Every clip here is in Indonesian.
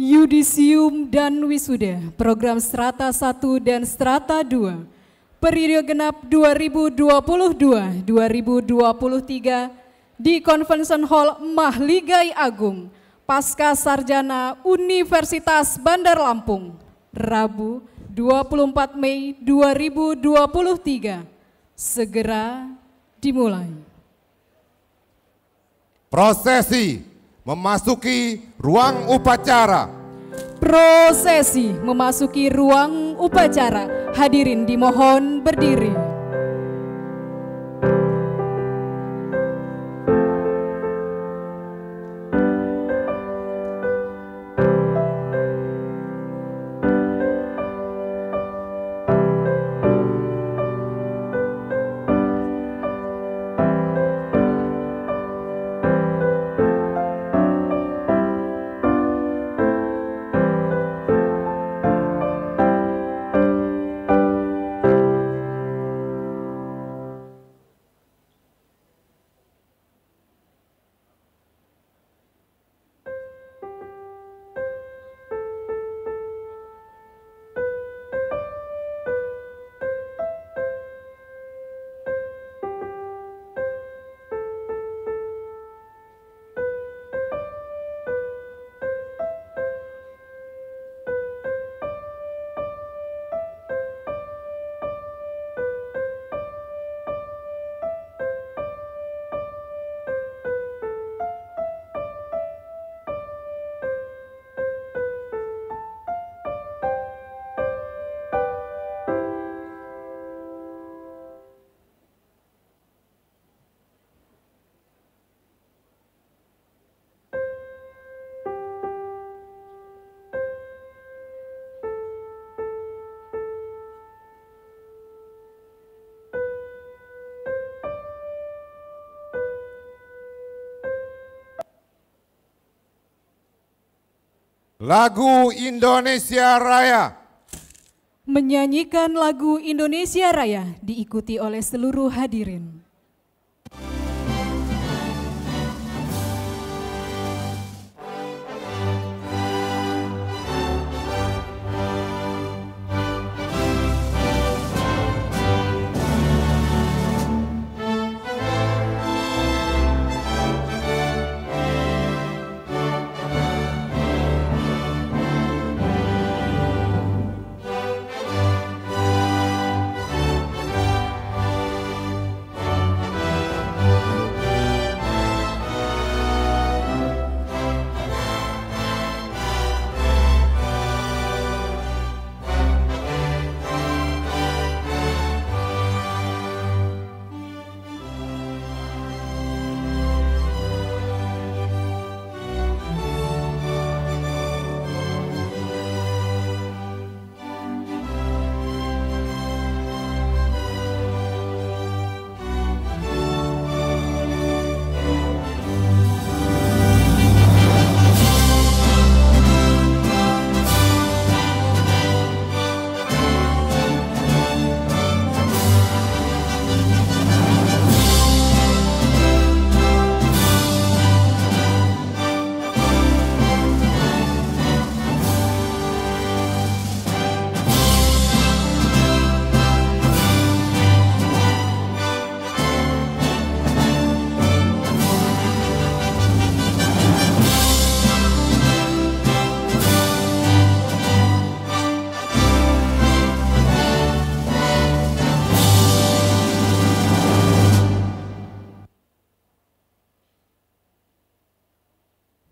Yudisium dan Wisuda, program Strata 1 dan Strata 2, periode genap 2022-2023 di Convention Hall Mahligai Agung, Pasca Sarjana Universitas Bandar Lampung, Rabu 24 Mei 2023, segera dimulai. Prosesi memasuki ruang upacara. Prosesi memasuki ruang upacara. Hadirin dimohon berdiri. Lagu Indonesia Raya. Menyanyikan lagu Indonesia Raya diikuti oleh seluruh hadirin.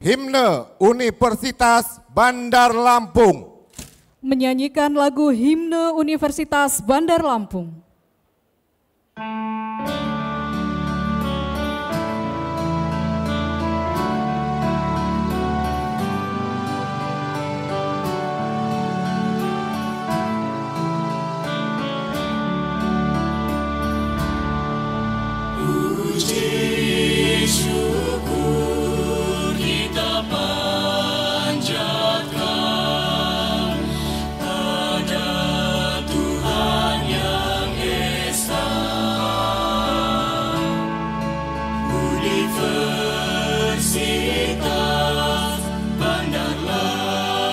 Himne Universitas Bandar Lampung. Menyanyikan lagu Himne Universitas Bandar Lampung. Universitas Bandar Lampung.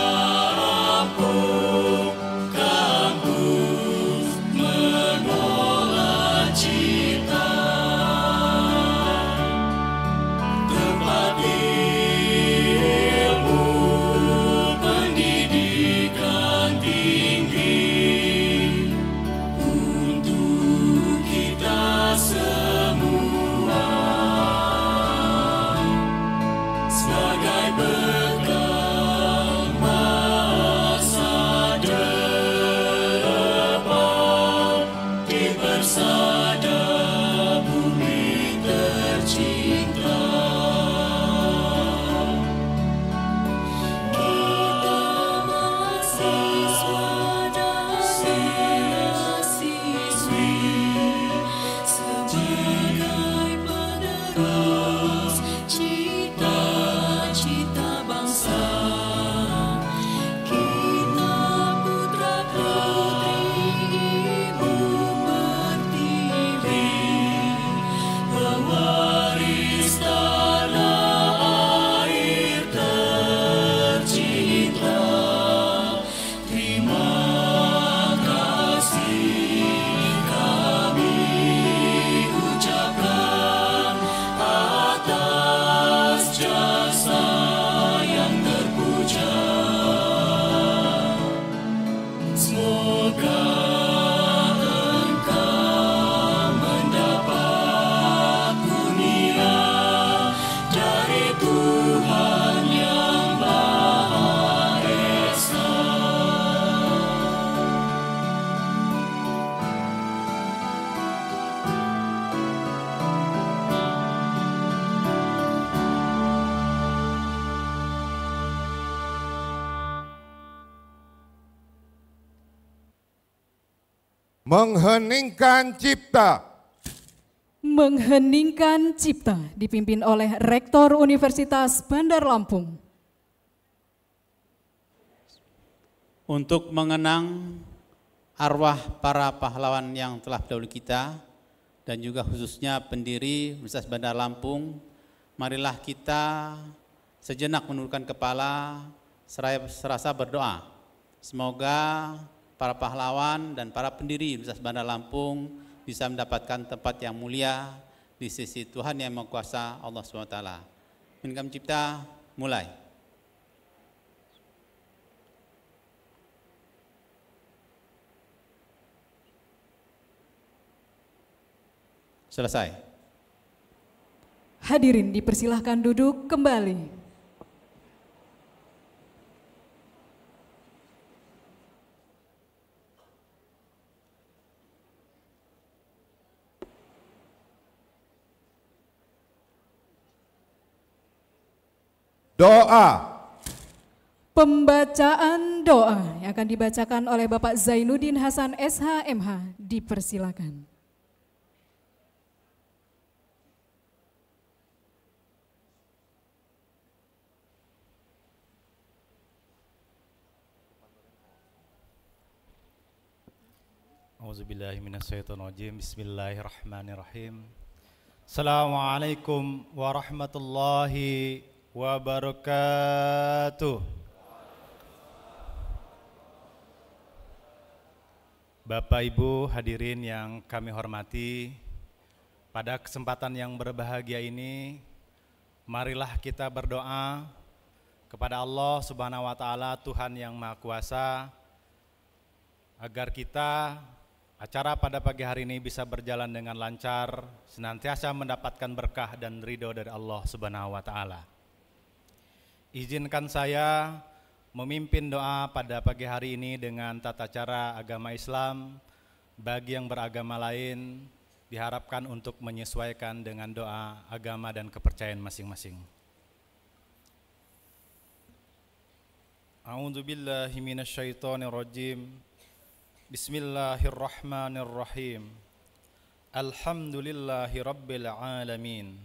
jasa yang terpuja. Semoga engkau mendapat kurnia dari Tuhan yang Maha Esa. Mengheningkan cipta. Mengheningkan cipta dipimpin oleh Rektor Universitas Bandar Lampung. Untuk mengenang arwah para pahlawan yang telah berdahulu kita dan juga khususnya pendiri Universitas Bandar Lampung, marilah kita sejenak menundukkan kepala serasa berdoa. Semoga para pahlawan dan para pendiri Universitas Bandar Lampung bisa mendapatkan tempat yang mulia di sisi Tuhan Yang Maha Kuasa Allah SWT. Mengheningkan cipta, mulai. Selesai. Hadirin dipersilahkan duduk kembali. Doa. Pembacaan doa yang akan dibacakan oleh Bapak Zainuddin Hasan SH.MH. Dipersilakan. Auzubillahiminasyaitonirrajim. Bismillahirrahmanirrahim. Assalamualaikum warahmatullahi wabarakatuh. Bapak Ibu hadirin yang kami hormati, pada kesempatan yang berbahagia ini, marilah kita berdoa kepada Allah Subhanahu wa Ta'ala, Tuhan yang Maha Kuasa, agar kita acara pada pagi hari ini bisa berjalan dengan lancar, senantiasa mendapatkan berkah dan ridho dari Allah Subhanahu wa Ta'ala. Izinkan saya memimpin doa pada pagi hari ini dengan tata cara agama Islam. Bagi yang beragama lain diharapkan untuk menyesuaikan dengan doa agama dan kepercayaan masing-masing. A'udzubillahi minasyaitonirrajim. Bismillahirrahmanirrahim. Alhamdulillahi rabbil alamin.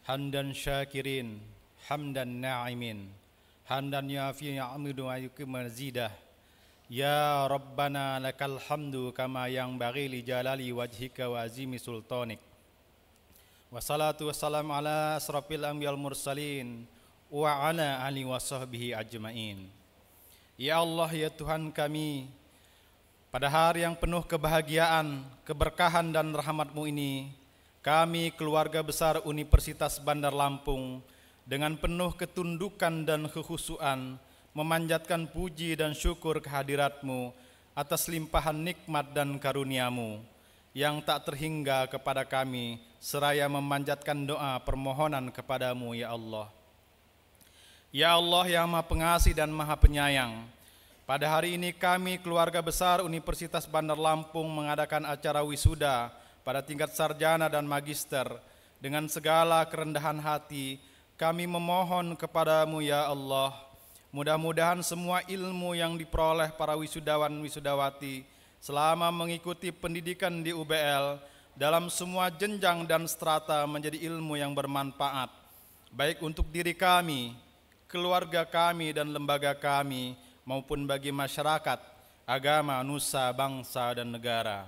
Hamdan syakirin, hamdan na'imin, hamdan yafi ya'amidu wa yukim mazidah. Ya Rabbana lakal hamdu kama yang bagi li jalali wajhika wa azimi sultanik. Wassalatu wassalamu ala asrafil anbiyal mursalin wa ala ali wa sahbihi ajma'in. Ya Allah, ya Tuhan kami, pada hari yang penuh kebahagiaan, keberkahan dan rahmat-Mu ini, kami keluarga besar Universitas Bandar Lampung dengan penuh ketundukan dan kekhusyuan memanjatkan puji dan syukur kehadirat-Mu atas limpahan nikmat dan karunia-Mu yang tak terhingga kepada kami, seraya memanjatkan doa permohonan kepada-Mu, ya Allah. Ya Allah yang Maha Pengasih dan Maha Penyayang, pada hari ini kami keluarga besar Universitas Bandar Lampung mengadakan acara wisuda pada tingkat sarjana dan magister. Dengan segala kerendahan hati kami memohon kepada-Mu, ya Allah, mudah-mudahan semua ilmu yang diperoleh para wisudawan wisudawati selama mengikuti pendidikan di UBL dalam semua jenjang dan strata menjadi ilmu yang bermanfaat, baik untuk diri kami, keluarga kami dan lembaga kami, maupun bagi masyarakat, agama, nusa, bangsa, dan negara.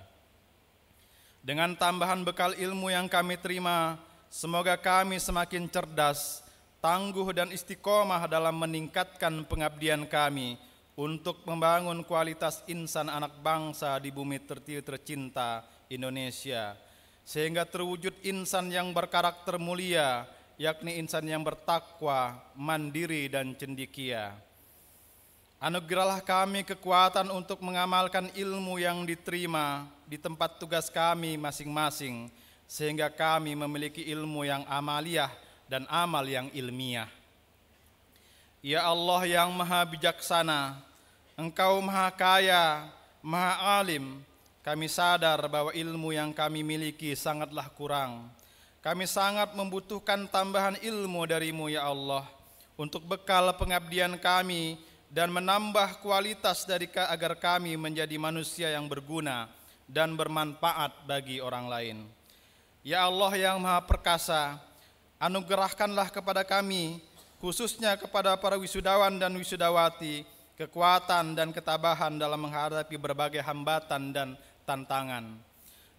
Dengan tambahan bekal ilmu yang kami terima, semoga kami semakin cerdas, tangguh dan istiqomah dalam meningkatkan pengabdian kami untuk membangun kualitas insan anak bangsa di bumi tercinta Indonesia, sehingga terwujud insan yang berkarakter mulia, yakni insan yang bertakwa, mandiri dan cendekia. Anugerahlah kami kekuatan untuk mengamalkan ilmu yang diterima di tempat tugas kami masing-masing, sehingga kami memiliki ilmu yang amaliyah dan amal yang ilmiah. Ya Allah yang maha bijaksana, Engkau maha kaya, maha alim. Kami sadar bahwa ilmu yang kami miliki sangatlah kurang. Kami sangat membutuhkan tambahan ilmu dari-Mu ya Allah, untuk bekal pengabdian kami dan menambah kualitas agar kami menjadi manusia yang berguna dan bermanfaat bagi orang lain. Ya Allah yang maha perkasa, anugerahkanlah kepada kami, khususnya kepada para wisudawan dan wisudawati, kekuatan dan ketabahan dalam menghadapi berbagai hambatan dan tantangan.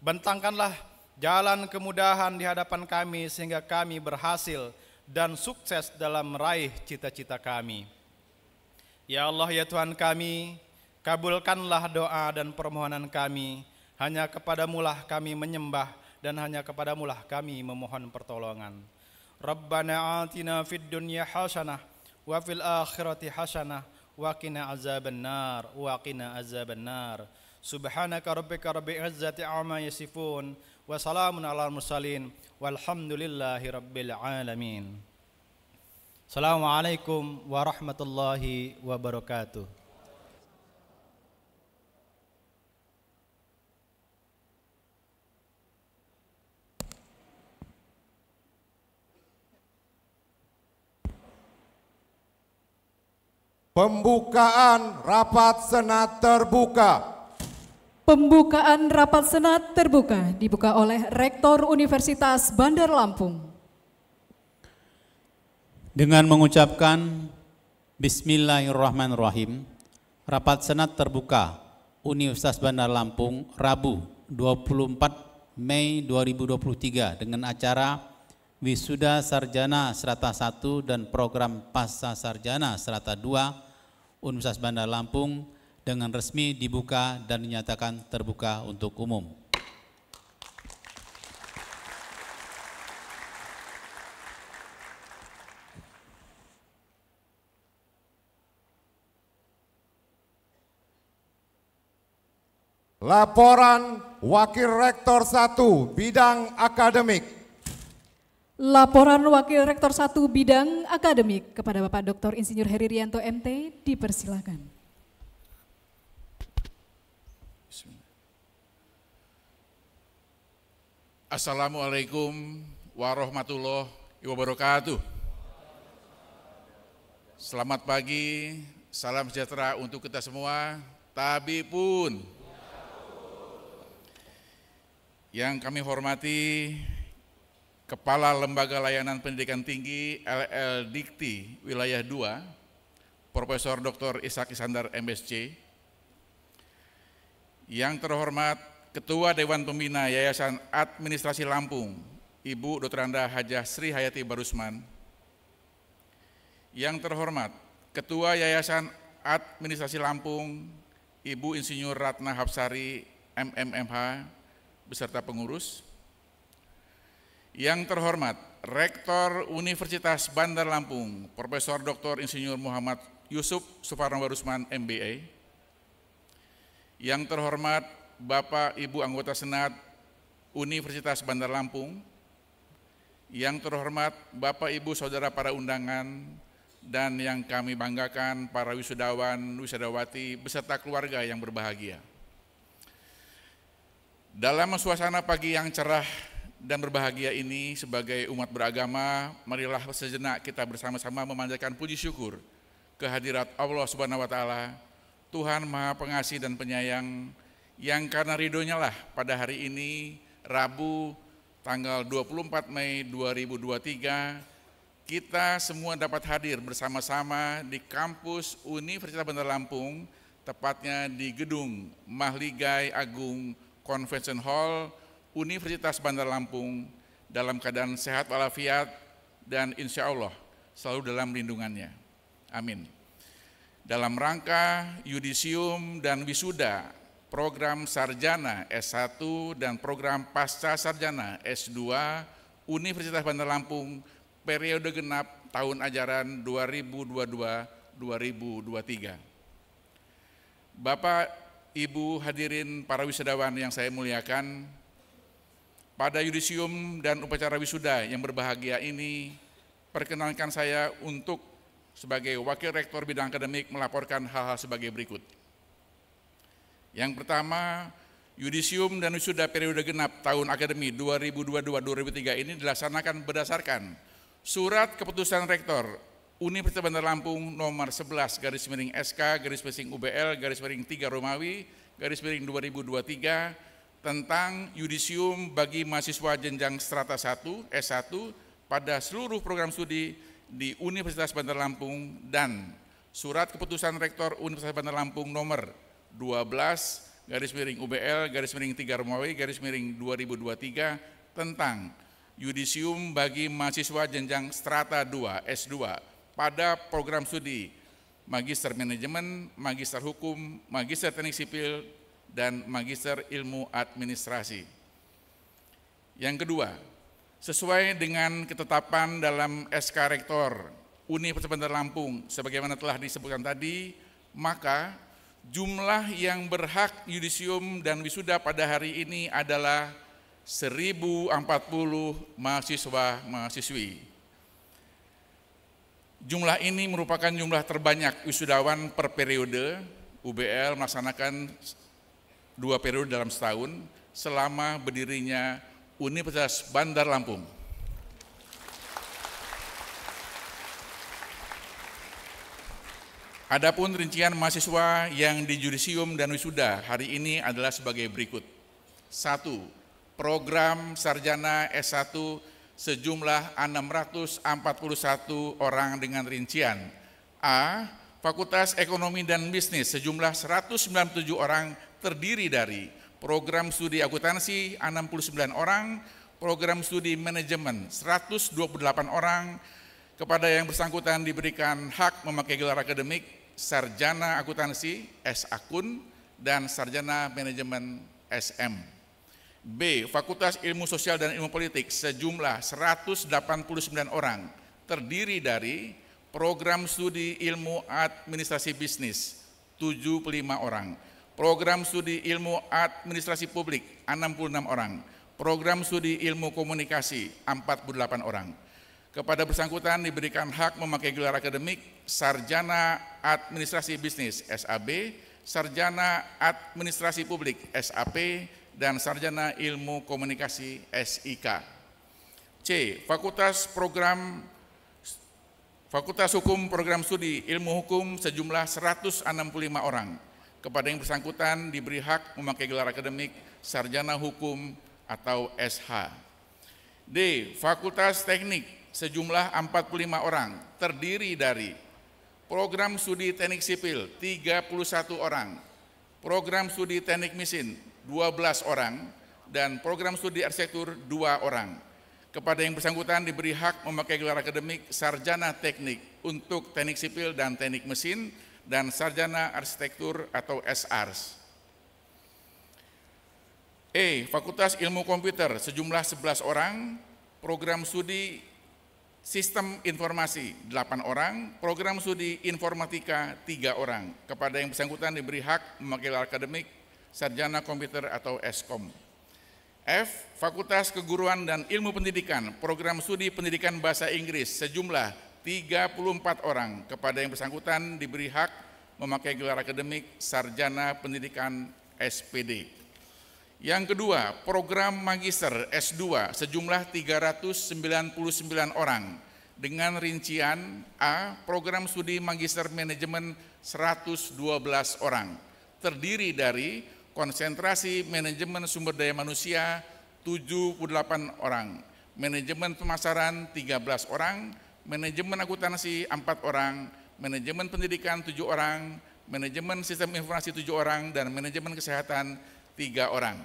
Bentangkanlah jalan kemudahan di hadapan kami sehingga kami berhasil dan sukses dalam meraih cita-cita kami. Ya Allah ya Tuhan kami, kabulkanlah doa dan permohonan kami. Hanya kepadamu-lah kami menyembah dan hanya kepadamu-lah kami memohon pertolongan. Rabbana atina fid dunya hasanah wa fil akhirati hasanah wa qina azabannar wa qina azabannar. Subhanaka rabbika rabbil izzati amma yasifun wa salamun alal mursalin walhamdulillahi rabbil alamin. Assalamualaikum warahmatullahi wabarakatuh. Pembukaan rapat Senat terbuka. Pembukaan rapat Senat terbuka dibuka oleh Rektor Universitas Bandar Lampung. Dengan mengucapkan Bismillahirrahmanirrahim, rapat Senat terbuka Universitas Bandar Lampung Rabu 24 Mei 2023 dengan acara Wisuda Sarjana Strata 1 dan Program Pasca Sarjana Strata 2 Universitas Bandar Lampung dengan resmi dibuka dan dinyatakan terbuka untuk umum. Laporan Wakil Rektor 1 Bidang Akademik. Laporan Wakil Rektor 1 Bidang Akademik kepada Bapak Dr. Insinyur Heri Rianto MT dipersilakan. Assalamualaikum warahmatullahi wabarakatuh. Selamat pagi, salam sejahtera untuk kita semua. Tabipun. Yang kami hormati Kepala Lembaga Layanan Pendidikan Tinggi LL Dikti Wilayah 2, Profesor Dr. Ishak Iskandar MSc. Yang terhormat Ketua Dewan Pembina Yayasan Administrasi Lampung, Ibu Dr. Anda Hajah Sri Hayati Barusman. Yang terhormat Ketua Yayasan Administrasi Lampung, Ibu Insinyur Ratna Hapsari MMMH beserta pengurus. Yang terhormat Rektor Universitas Bandar Lampung, Profesor Dr. Insinyur Muhammad Yusuf Suparno Barusman MBA. Yang terhormat Bapak Ibu anggota Senat Universitas Bandar Lampung. Yang terhormat Bapak Ibu Saudara para undangan dan yang kami banggakan para wisudawan, wisudawati beserta keluarga yang berbahagia. Dalam suasana pagi yang cerah dan berbahagia ini sebagai umat beragama, marilah sejenak kita bersama-sama memanjatkan puji syukur kehadirat Allah Subhanahu wa taala, Tuhan Maha Pengasih dan Penyayang, yang karena ridhonya lah pada hari ini Rabu tanggal 24 Mei 2023 kita semua dapat hadir bersama-sama di kampus Universitas Bandar Lampung, tepatnya di gedung Mahligai Agung Convention Hall Universitas Bandar Lampung dalam keadaan sehat walafiat dan insya Allah selalu dalam lindungannya. Amin. Dalam rangka yudisium dan wisuda program sarjana S1 dan program pasca sarjana S2 Universitas Bandar Lampung periode genap tahun ajaran 2022-2023. Bapak, Ibu hadirin para wisudawan yang saya muliakan, pada yudisium dan upacara wisuda yang berbahagia ini, perkenankan saya untuk sebagai Wakil Rektor Bidang Akademik melaporkan hal-hal sebagai berikut. Yang pertama, yudisium dan wisuda periode genap tahun akademi 2022-2023 ini dilaksanakan berdasarkan Surat Keputusan Rektor Universitas Bandar Lampung nomor 11/SK/UBL/3 Romawi /2023 tentang yudisium bagi mahasiswa jenjang strata 1 S1 pada seluruh program studi di Universitas Bandar Lampung, dan Surat Keputusan Rektor Universitas Bandar Lampung nomor 12/UBL/3 Romawi /2023 tentang yudisium bagi mahasiswa jenjang strata 2 S2 pada program studi Magister Manajemen, Magister Hukum, Magister Teknik Sipil, dan Magister Ilmu Administrasi. Yang kedua, sesuai dengan ketetapan dalam SK Rektor Universitas Bandar Lampung sebagaimana telah disebutkan tadi, maka jumlah yang berhak yudisium dan wisuda pada hari ini adalah 1040 mahasiswa-mahasiswi. Jumlah ini merupakan jumlah terbanyak wisudawan per periode. UBL melaksanakan 2 periode dalam setahun selama berdirinya Universitas Bandar Lampung. Adapun rincian mahasiswa yang di yudisium dan wisuda hari ini adalah sebagai berikut. 1. Program Sarjana S1 sejumlah 641 orang dengan rincian A. Fakultas Ekonomi dan Bisnis sejumlah 197 orang terdiri dari program studi akuntansi 69 orang, program studi manajemen 128 orang. Kepada yang bersangkutan diberikan hak memakai gelar akademik Sarjana Akuntansi S. Akun dan Sarjana Manajemen SM. B. Fakultas Ilmu Sosial dan Ilmu Politik sejumlah 189 orang terdiri dari program studi Ilmu Administrasi Bisnis 75 orang, program studi Ilmu Administrasi Publik 66 orang, program studi Ilmu Komunikasi 48 orang. Kepada bersangkutan diberikan hak memakai gelar akademik Sarjana Administrasi Bisnis SAB, Sarjana Administrasi Publik SAP, dan Sarjana Ilmu Komunikasi SIK. C. Fakultas Hukum Program Studi Ilmu Hukum sejumlah 165 orang. Kepada yang bersangkutan diberi hak memakai gelar akademik Sarjana Hukum atau SH. D. Fakultas Teknik sejumlah 45 orang terdiri dari program studi Teknik Sipil 31 orang, program studi Teknik Mesin 12 orang, dan program studi arsitektur 2 orang. Kepada yang bersangkutan diberi hak memakai gelar akademik Sarjana Teknik untuk Teknik Sipil dan Teknik Mesin, dan Sarjana Arsitektur atau SARS. E. Fakultas Ilmu Komputer sejumlah 11 orang, program studi Sistem Informasi 8 orang, program studi Informatika 3 orang. Kepada yang bersangkutan diberi hak memakai gelar akademik Sarjana Komputer atau Eskom. F. Fakultas Keguruan dan Ilmu Pendidikan, program studi Pendidikan Bahasa Inggris sejumlah 34 orang. Kepada yang bersangkutan diberi hak memakai gelar akademik Sarjana Pendidikan SPD. Yang kedua, program Magister S2 sejumlah 399 orang dengan rincian A. Program studi Magister Manajemen 112 orang, terdiri dari konsentrasi Manajemen Sumber Daya Manusia 78 orang, Manajemen Pemasaran 13 orang, Manajemen Akuntansi 4 orang, Manajemen Pendidikan 7 orang, Manajemen Sistem Informasi 7 orang, dan Manajemen Kesehatan 3 orang.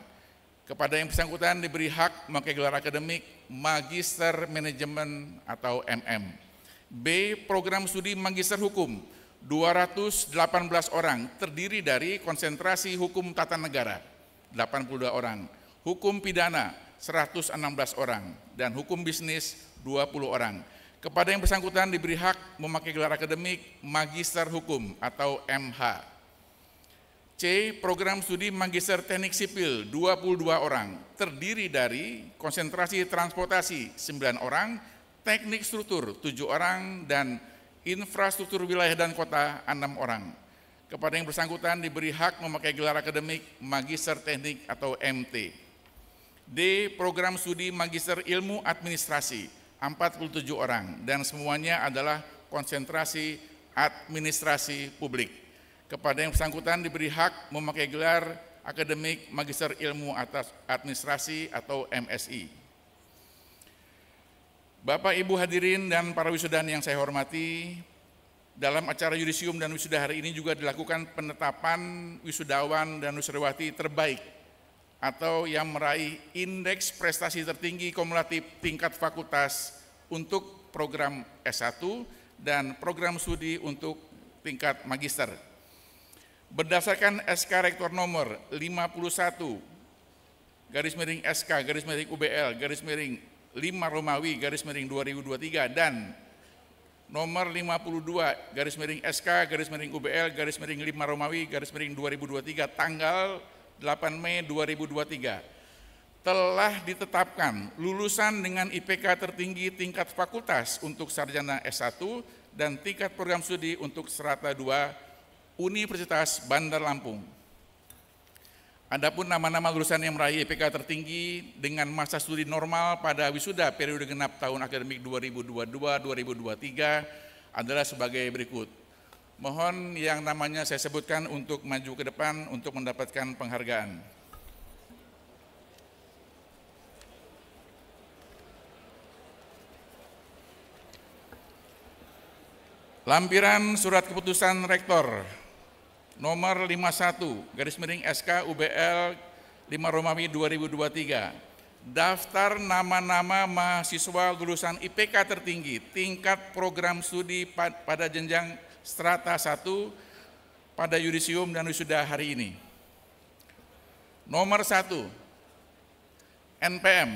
Kepada yang bersangkutan diberi hak memakai gelar akademik Magister Manajemen atau MM. B. Program studi Magister Hukum 218 orang, terdiri dari konsentrasi Hukum Tata Negara 82 orang, Hukum Pidana 116 orang, dan Hukum Bisnis 20 orang. Kepada yang bersangkutan diberi hak memakai gelar akademik Magister Hukum atau MH. C. Program studi Magister Teknik Sipil 22 orang, terdiri dari konsentrasi transportasi 9 orang, teknik struktur 7 orang, dan infrastruktur wilayah dan kota 6 orang. Kepada yang bersangkutan diberi hak memakai gelar akademik Magister Teknik atau MT. D. Program studi Magister Ilmu Administrasi 47 orang, dan semuanya adalah konsentrasi administrasi publik. Kepada yang bersangkutan diberi hak memakai gelar akademik Magister Ilmu Administrasi atau MSI. Bapak Ibu hadirin dan para wisudawan yang saya hormati, dalam acara yudisium dan wisuda hari ini juga dilakukan penetapan wisudawan dan wisudawati terbaik atau yang meraih indeks prestasi tertinggi kumulatif tingkat fakultas untuk program S1 dan program studi untuk tingkat magister. Berdasarkan SK Rektor nomor 51 /SK/UBL/5 Romawi /2023 dan nomor 52 /SK/UBL/5 Romawi /2023 tanggal 8 Mei 2023 telah ditetapkan lulusan dengan IPK tertinggi tingkat fakultas untuk sarjana S1 dan tingkat program studi untuk strata 2 Universitas Bandar Lampung. Adapun nama-nama lulusan yang meraih IPK tertinggi dengan masa studi normal pada wisuda periode genap tahun akademik 2022-2023 adalah sebagai berikut. Mohon yang namanya saya sebutkan untuk maju ke depan untuk mendapatkan penghargaan. Lampiran Surat Keputusan Rektor nomor 51 /SK UBL 5 Romawi 2023. Daftar nama-nama mahasiswa lulusan IPK tertinggi tingkat program studi pada jenjang strata 1 pada yudisium dan wisuda hari ini. Nomor 1, NPM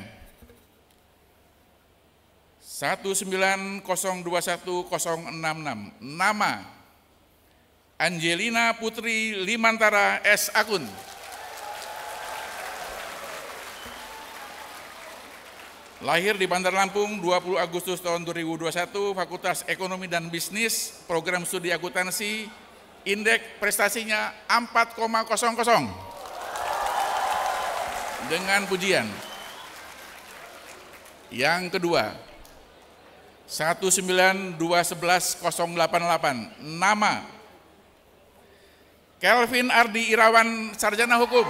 190210066, nama Angelina Putri Limantara S. Akun. Lahir di Bandar Lampung 20 Agustus tahun 2021, Fakultas Ekonomi dan Bisnis, program studi akuntansi, indeks prestasinya 4,00 dengan pujian. Yang kedua, 192110088, nama Kelvin Ardi Irawan, sarjana hukum.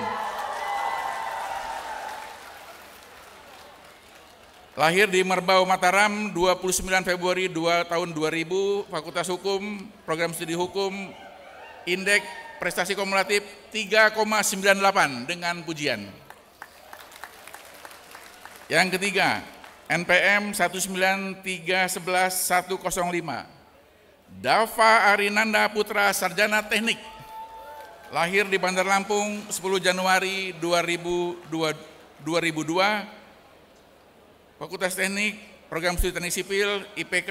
Lahir di Merbau, Mataram, 29 Februari tahun 2000, Fakultas Hukum, program studi hukum, indeks prestasi kumulatif 3,98 dengan pujian. Yang ketiga, NPM 193110105, Dava Arinanda Putra, sarjana teknik. Lahir di Bandar Lampung 10 Januari 2002, Fakultas Teknik, program studi teknik sipil, IPK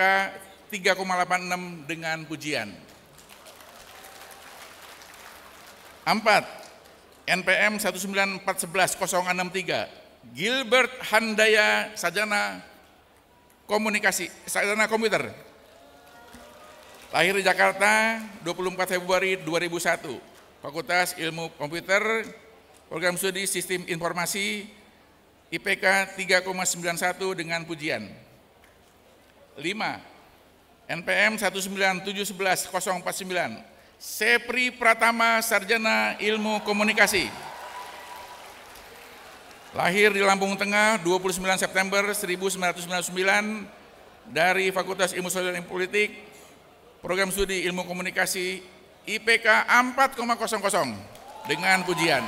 3,86 dengan pujian. 4. NPM 194110063, Gilbert Handaya, sarjana komunikasi, sarjana komputer. Lahir di Jakarta 24 Februari 2001, Fakultas Ilmu Komputer, program studi Sistem Informasi, IPK 3,91 dengan pujian. 5. NPM 197110049, Sepri Pratama, sarjana ilmu komunikasi. Lahir di Lampung Tengah 29 September 1999 dari Fakultas Ilmu Sosial dan Politik, program studi ilmu komunikasi, IPK 4,00 dengan pujian.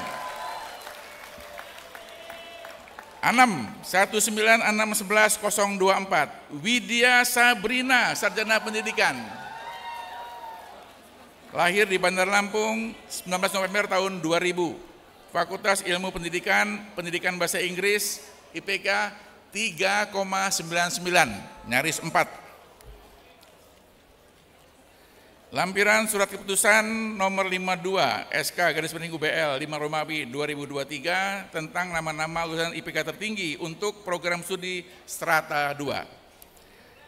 6. 1961124, Widya Sabrina, sarjana pendidikan. Lahir di Bandar Lampung 19 November tahun 2000, Fakultas Ilmu Pendidikan, Pendidikan Bahasa Inggris, IPK 3,99, nyaris 4. Lampiran Surat Keputusan nomor 52 SK garis miring UBL 5 Romawi 2023 tentang nama-nama lulusan IPK tertinggi untuk program studi strata 2.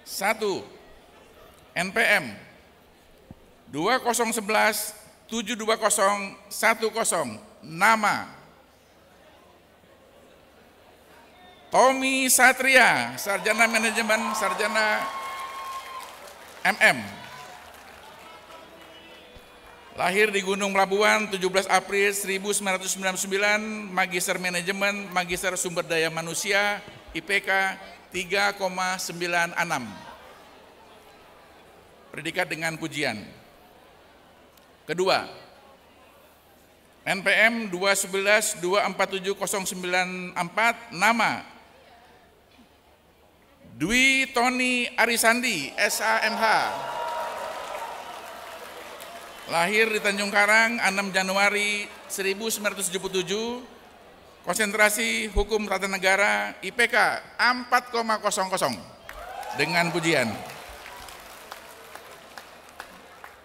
1. NPM 2011 72010 nama Tommy Satria, Sarjana Manajemen, Sarjana MM. Lahir di Gunung Pelabuhan 17 April 1999, Magister Manajemen, Magister Sumber Daya Manusia, IPK 3,96. Predikat dengan pujian. Kedua, NPM 211247094, nama Dwi Tony Arisandi, SAMH. Lahir di Tanjung Karang 6 Januari 1977, konsentrasi Hukum Tata Negara, IPK 4,00 dengan pujian.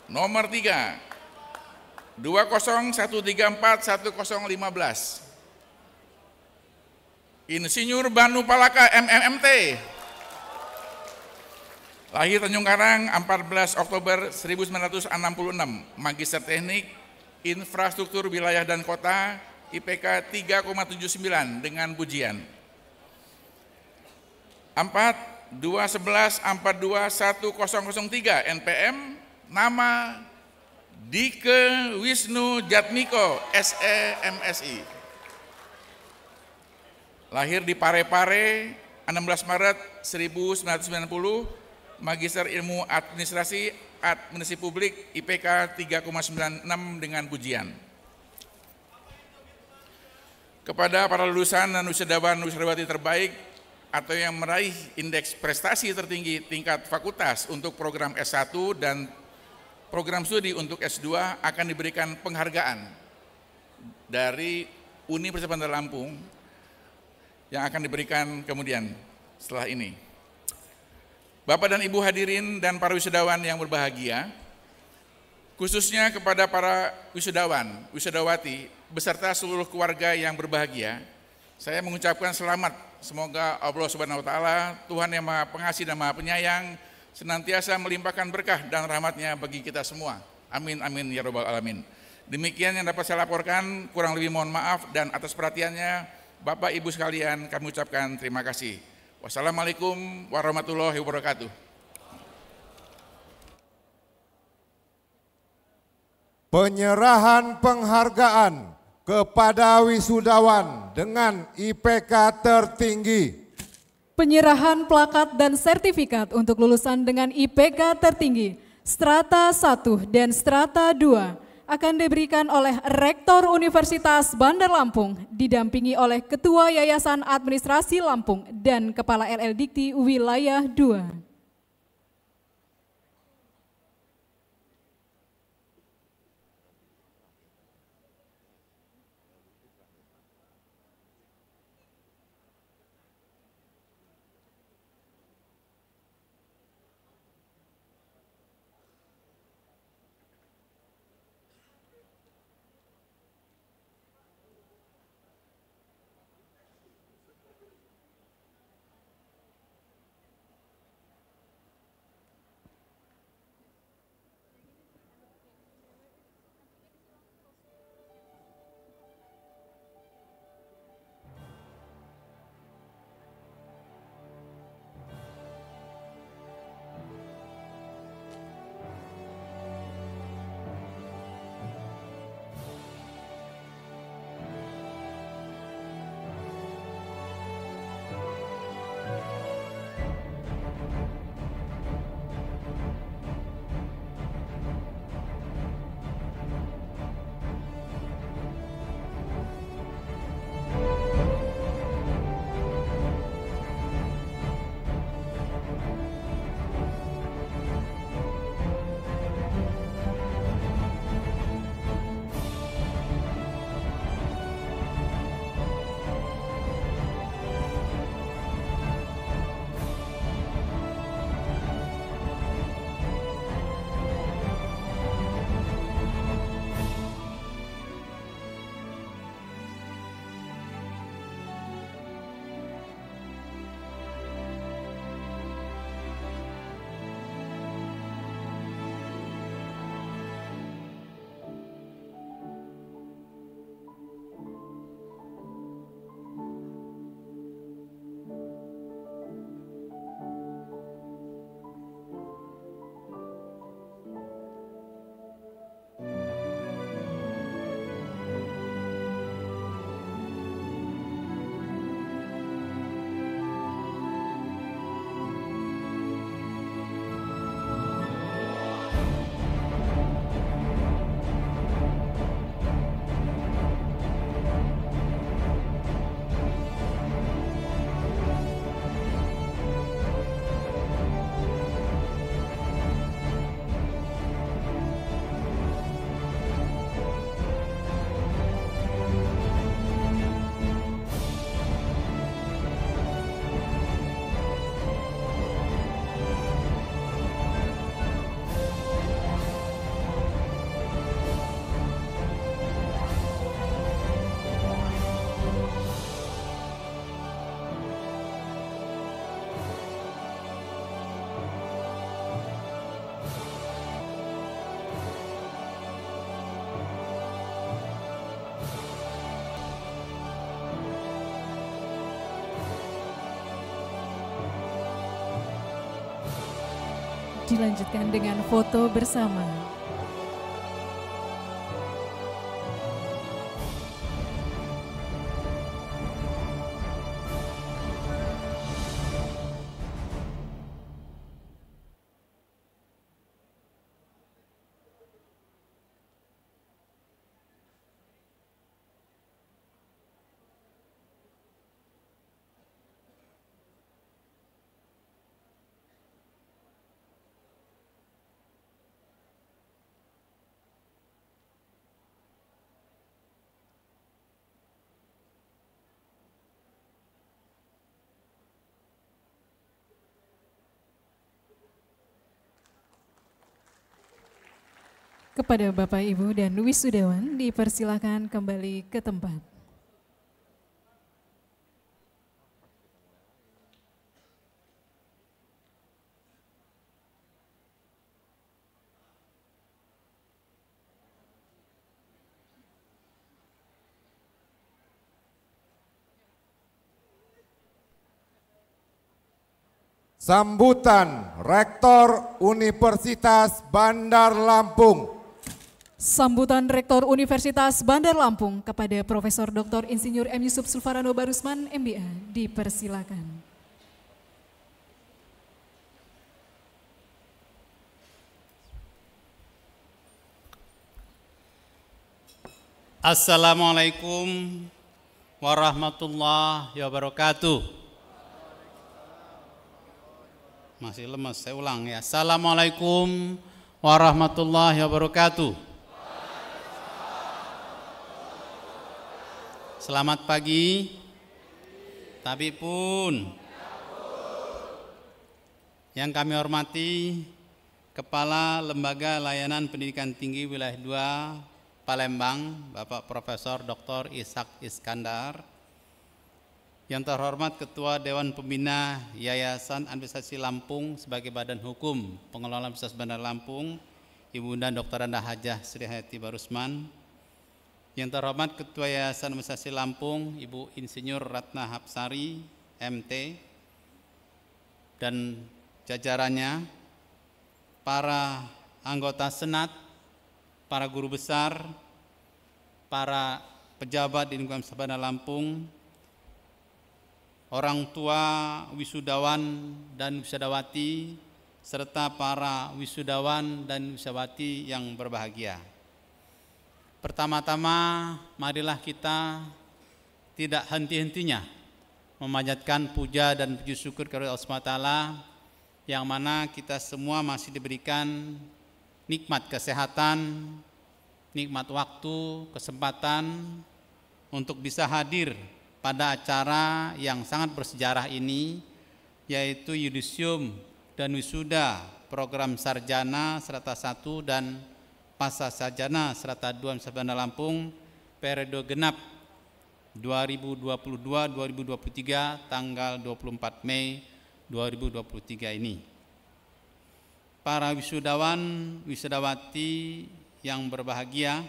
Nomor 3, 201341015, Insinyur Banu Palaka, MMMT. Lahir Tanjung Karang 14 Oktober 1966, Magister Teknik Infrastruktur Wilayah dan Kota, IPK 3,79 dengan pujian. 4. 211421003 NPM, nama Dike Wisnu Jatmiko, SE MSI. Lahir di Parepare 16 Maret 1990, Magister Ilmu Administrasi Publik, IPK 3,96 dengan pujian. Kepada para lulusan dan wisudawati terbaik atau yang meraih indeks prestasi tertinggi tingkat fakultas untuk program S1 dan program studi untuk S2 akan diberikan penghargaan dari Universitas Bandar Lampung yang akan diberikan kemudian setelah ini. Bapak dan Ibu hadirin dan para wisudawan yang berbahagia, khususnya kepada para wisudawan, wisudawati, beserta seluruh keluarga yang berbahagia, saya mengucapkan selamat. Semoga Allah Subhanahu wa Ta'ala, Tuhan yang Maha Pengasih dan Maha Penyayang, senantiasa melimpahkan berkah dan rahmat-Nya bagi kita semua. Amin, amin, ya Rabbal Alamin. Demikian yang dapat saya laporkan, kurang lebih mohon maaf, dan atas perhatiannya, Bapak Ibu sekalian, kami ucapkan terima kasih. Wassalamualaikum warahmatullahi wabarakatuh. Penyerahan penghargaan kepada wisudawan dengan IPK tertinggi. Penyerahan plakat dan sertifikat untuk lulusan dengan IPK tertinggi Strata 1 dan Strata 2 akan diberikan oleh Rektor Universitas Bandar Lampung didampingi oleh Ketua Yayasan Administrasi Lampung dan Kepala LL Dikti Wilayah 2. Dilanjutkan dengan foto bersama. Kepada Bapak, Ibu, dan wisudawan dipersilakan kembali ke tempat. Sambutan Rektor Universitas Bandar Lampung. Sambutan Rektor Universitas Bandar Lampung kepada Profesor Dr. Insinyur M. Yusuf Sulfarano Barusman, MBA, dipersilakan. Assalamualaikum warahmatullahi wabarakatuh. Masih lemes, saya ulang ya. Assalamualaikum warahmatullahi wabarakatuh. Selamat pagi, Tabib pun. Yang kami hormati Kepala Lembaga Layanan Pendidikan Tinggi Wilayah 2 Palembang, Bapak Profesor Dr. Ishak Iskandar. Yang terhormat Ketua Dewan Pembina Yayasan Administrasi Lampung sebagai Badan Hukum Pengelola Universitas Bandar Lampung, Ibunda Dr. Anda Hajah Sri Hayati Barusman. Yang terhormat Ketua Yayasan Administrasi Lampung, Ibu Insinyur Ratna Hapsari, MT, dan jajarannya, para anggota Senat, para guru besar, para pejabat di lingkungan Universitas Bandar Lampung, orang tua wisudawan dan wisudawati, serta para wisudawan dan wisudawati yang berbahagia. Pertama-tama, marilah kita tidak henti-hentinya memanjatkan puja dan puji syukur kepada Allah SWT, yang mana kita semua masih diberikan nikmat kesehatan, nikmat waktu, kesempatan untuk bisa hadir pada acara yang sangat bersejarah ini, yaitu yudisium dan wisuda program sarjana serata 1 dan pasca sarjana serata 2 Universitas Bandar Lampung periode genap 2022-2023 tanggal 24 Mei 2023 ini. Para wisudawan, wisudawati yang berbahagia,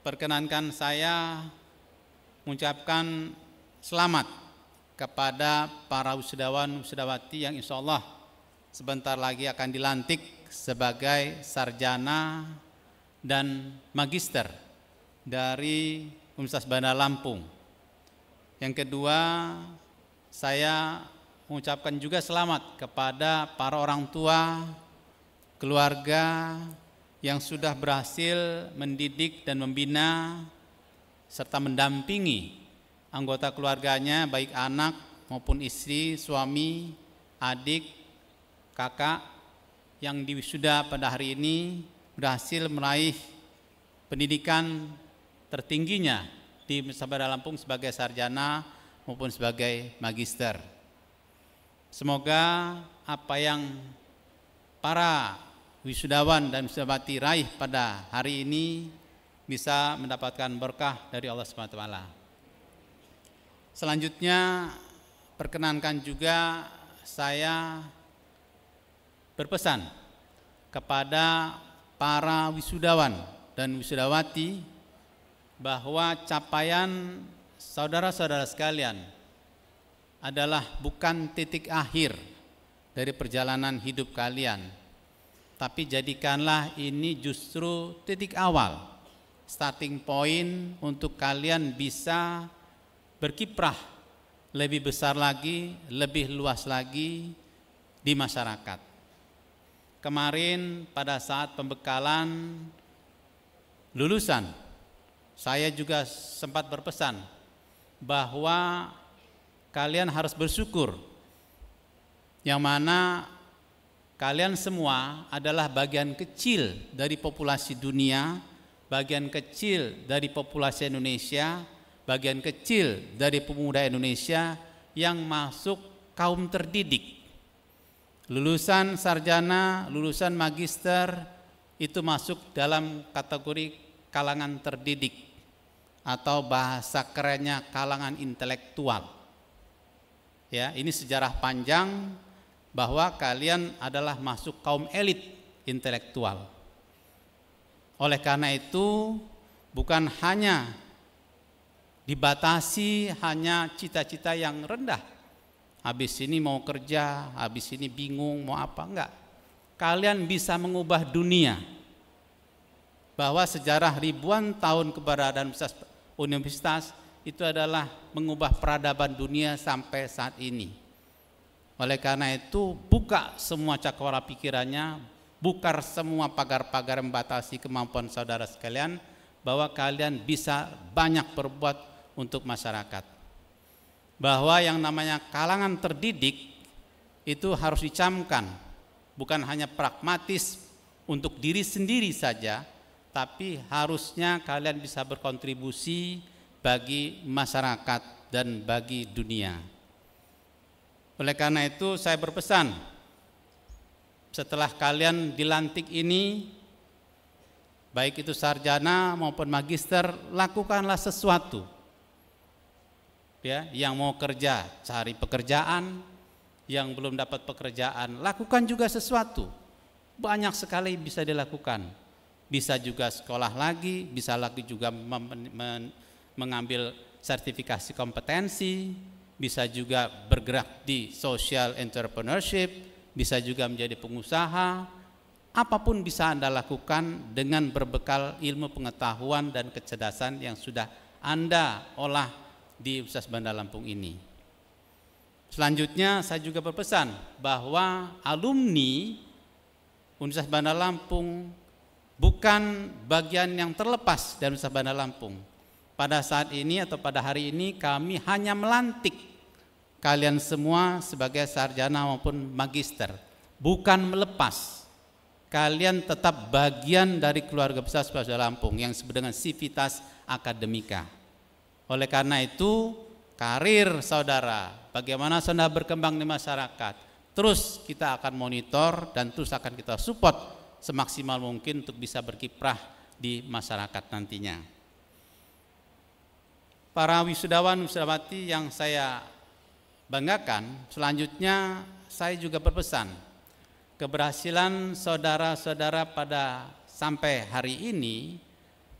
perkenankan saya mengucapkan selamat kepada para wisudawan, wisudawati yang insya Allah sebentar lagi akan dilantik sebagai sarjana dan magister dari Universitas Bandar Lampung. Yang kedua, saya mengucapkan juga selamat kepada para orang tua, keluarga yang sudah berhasil mendidik dan membina serta mendampingi anggota keluarganya, baik anak maupun istri, suami, adik, kakak, yang diwisuda pada hari ini berhasil meraih pendidikan tertingginya di Universitas Bandar Lampung sebagai sarjana maupun sebagai magister. Semoga apa yang para wisudawan dan wisudawati raih pada hari ini bisa mendapatkan berkah dari Allah SWT. Selanjutnya, perkenankan juga saya berpesan kepada para wisudawan dan wisudawati bahwa capaian saudara-saudara sekalian adalah bukan titik akhir dari perjalanan hidup kalian. Tapi jadikanlah ini justru titik awal, starting point untuk kalian bisa berkiprah lebih besar lagi, lebih luas lagi di masyarakat. Kemarin pada saat pembekalan lulusan, saya juga sempat berpesan bahwa kalian harus bersyukur, yang mana kalian semua adalah bagian kecil dari populasi dunia, bagian kecil dari populasi Indonesia, bagian kecil dari pemuda Indonesia yang masuk kaum terdidik. Lulusan sarjana, lulusan magister itu masuk dalam kategori kalangan terdidik atau bahasa kerennya kalangan intelektual. Ya, ini sejarah panjang bahwa kalian adalah masuk kaum elit intelektual. Oleh karena itu, bukan hanya dibatasi hanya cita-cita yang rendah. Habis ini mau kerja, habis ini bingung mau apa, enggak. Kalian bisa mengubah dunia. Bahwa sejarah ribuan tahun keberadaan universitas itu adalah mengubah peradaban dunia sampai saat ini. Oleh karena itu, buka semua cakrawala pikirannya, bukar semua pagar-pagar membatasi kemampuan saudara sekalian, bahwa kalian bisa banyak berbuat untuk masyarakat. Bahwa yang namanya kalangan terdidik itu harus dicamkan, bukan hanya pragmatis untuk diri sendiri saja, tapi harusnya kalian bisa berkontribusi bagi masyarakat dan bagi dunia. Oleh karena itu saya berpesan, setelah kalian dilantik ini, baik itu sarjana maupun magister, lakukanlah sesuatu. Ya, yang mau kerja, cari pekerjaan, yang belum dapat pekerjaan, lakukan juga sesuatu. Banyak sekali bisa dilakukan. Bisa juga sekolah lagi, bisa lagi juga mengambil sertifikasi kompetensi, bisa juga bergerak di social entrepreneurship, bisa juga menjadi pengusaha. Apapun bisa Anda lakukan dengan berbekal ilmu pengetahuan dan kecerdasan yang sudah Anda olah di Universitas Bandar Lampung ini. Selanjutnya saya juga berpesan bahwa alumni Universitas Bandar Lampung bukan bagian yang terlepas dari Universitas Bandar Lampung. Pada saat ini atau pada hari ini kami hanya melantik kalian semua sebagai sarjana maupun magister, bukan melepas. Kalian tetap bagian dari keluarga besar Universitas Bandar Lampung yang disebut dengan Civitas Akademika. Oleh karena itu, karir saudara, bagaimana saudara berkembang di masyarakat, terus kita akan monitor dan terus akan kita support semaksimal mungkin untuk bisa berkiprah di masyarakat nantinya. Para wisudawan wisudawati yang saya banggakan, selanjutnya saya juga berpesan, keberhasilan saudara-saudara pada sampai hari ini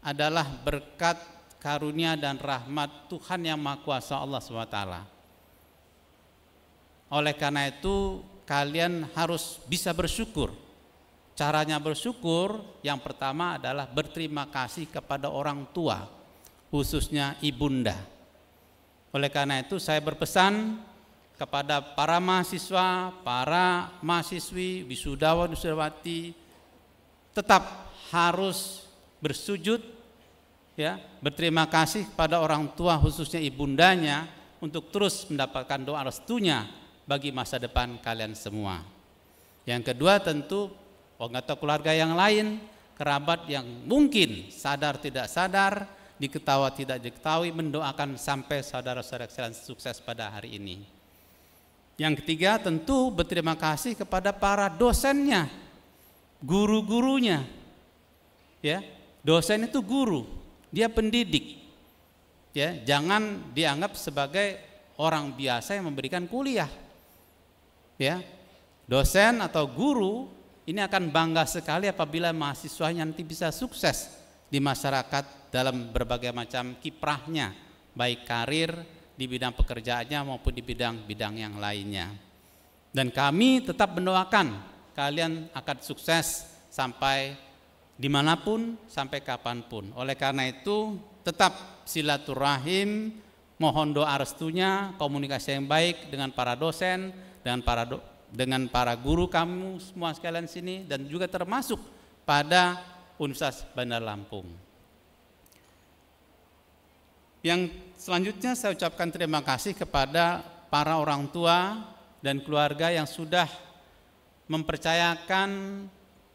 adalah berkat karunia dan rahmat Tuhan Yang Maha Kuasa Allah SWT. Oleh karena itu kalian harus bisa bersyukur. Caranya bersyukur yang pertama adalah berterima kasih kepada orang tua, khususnya ibunda. Oleh karena itu saya berpesan kepada para mahasiswa, para mahasiswi, wisudawan, wisudawati, tetap harus bersujud, ya, berterima kasih kepada orang tua khususnya ibundanya untuk terus mendapatkan doa restunya bagi masa depan kalian semua. Yang kedua tentu anggota keluarga yang lain, kerabat yang mungkin sadar tidak sadar, diketahui tidak diketahui, mendoakan sampai saudara-saudara sekalian sukses pada hari ini. Yang ketiga tentu berterima kasih kepada para dosennya, guru-gurunya. Ya, dosen itu guru, dia pendidik. Ya, jangan dianggap sebagai orang biasa yang memberikan kuliah. Ya, dosen atau guru ini akan bangga sekali apabila mahasiswanya nanti bisa sukses di masyarakat dalam berbagai macam kiprahnya, baik karir di bidang pekerjaannya maupun di bidang-bidang yang lainnya. Dan kami tetap mendoakan kalian akan sukses sampai dimanapun, sampai kapanpun. Oleh karena itu, tetap silaturahim, mohon doa restunya, komunikasi yang baik dengan para dosen, dengan para guru kamu semua sekalian sini, dan juga termasuk pada Universitas Bandar Lampung. Yang selanjutnya saya ucapkan terima kasih kepada para orang tua dan keluarga yang sudah mempercayakan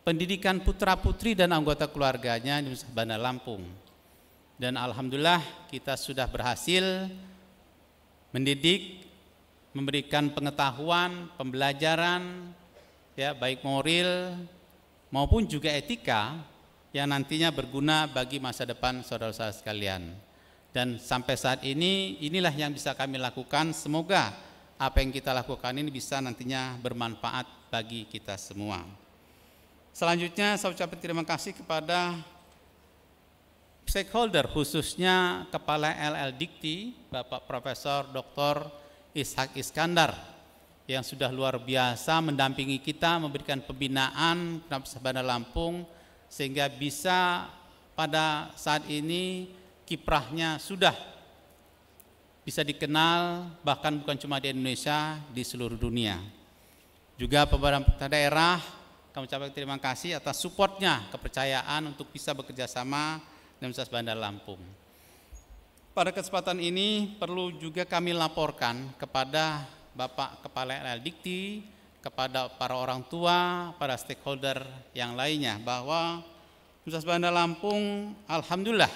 pendidikan putra-putri dan anggota keluarganya di Universitas Bandar Lampung. Dan alhamdulillah kita sudah berhasil mendidik, memberikan pengetahuan, pembelajaran, ya, baik moral maupun juga etika yang nantinya berguna bagi masa depan saudara-saudara sekalian. Dan sampai saat ini, inilah yang bisa kami lakukan. Semoga apa yang kita lakukan ini bisa nantinya bermanfaat bagi kita semua. Selanjutnya saya ucapkan terima kasih kepada stakeholder, khususnya Kepala LL Dikti, Bapak Profesor Dr. Ishak Iskandar, yang sudah luar biasa mendampingi kita, memberikan pembinaan Universitas Bandar Lampung, sehingga bisa pada saat ini kiprahnya sudah bisa dikenal, bahkan bukan cuma di Indonesia, di seluruh dunia. Juga pemerintah daerah, kami ucapkan terima kasih atas supportnya, kepercayaan untuk bisa bekerja sama dengan Universitas Bandar Lampung. Pada kesempatan ini perlu juga kami laporkan kepada Bapak Kepala LL Dikti, kepada para orang tua, para stakeholder yang lainnya, bahwa Universitas Bandar Lampung alhamdulillah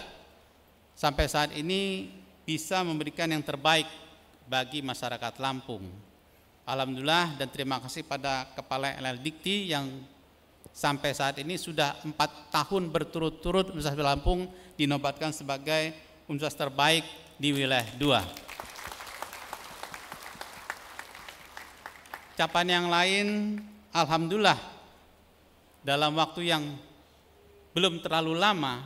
sampai saat ini bisa memberikan yang terbaik bagi masyarakat Lampung. Alhamdulillah, dan terima kasih pada Kepala LL Dikti yang sampai saat ini sudah 4 tahun berturut-turut Universitas Bandar Lampung dinobatkan sebagai universitas terbaik di wilayah 2. Capaian yang lain, alhamdulillah, dalam waktu yang belum terlalu lama,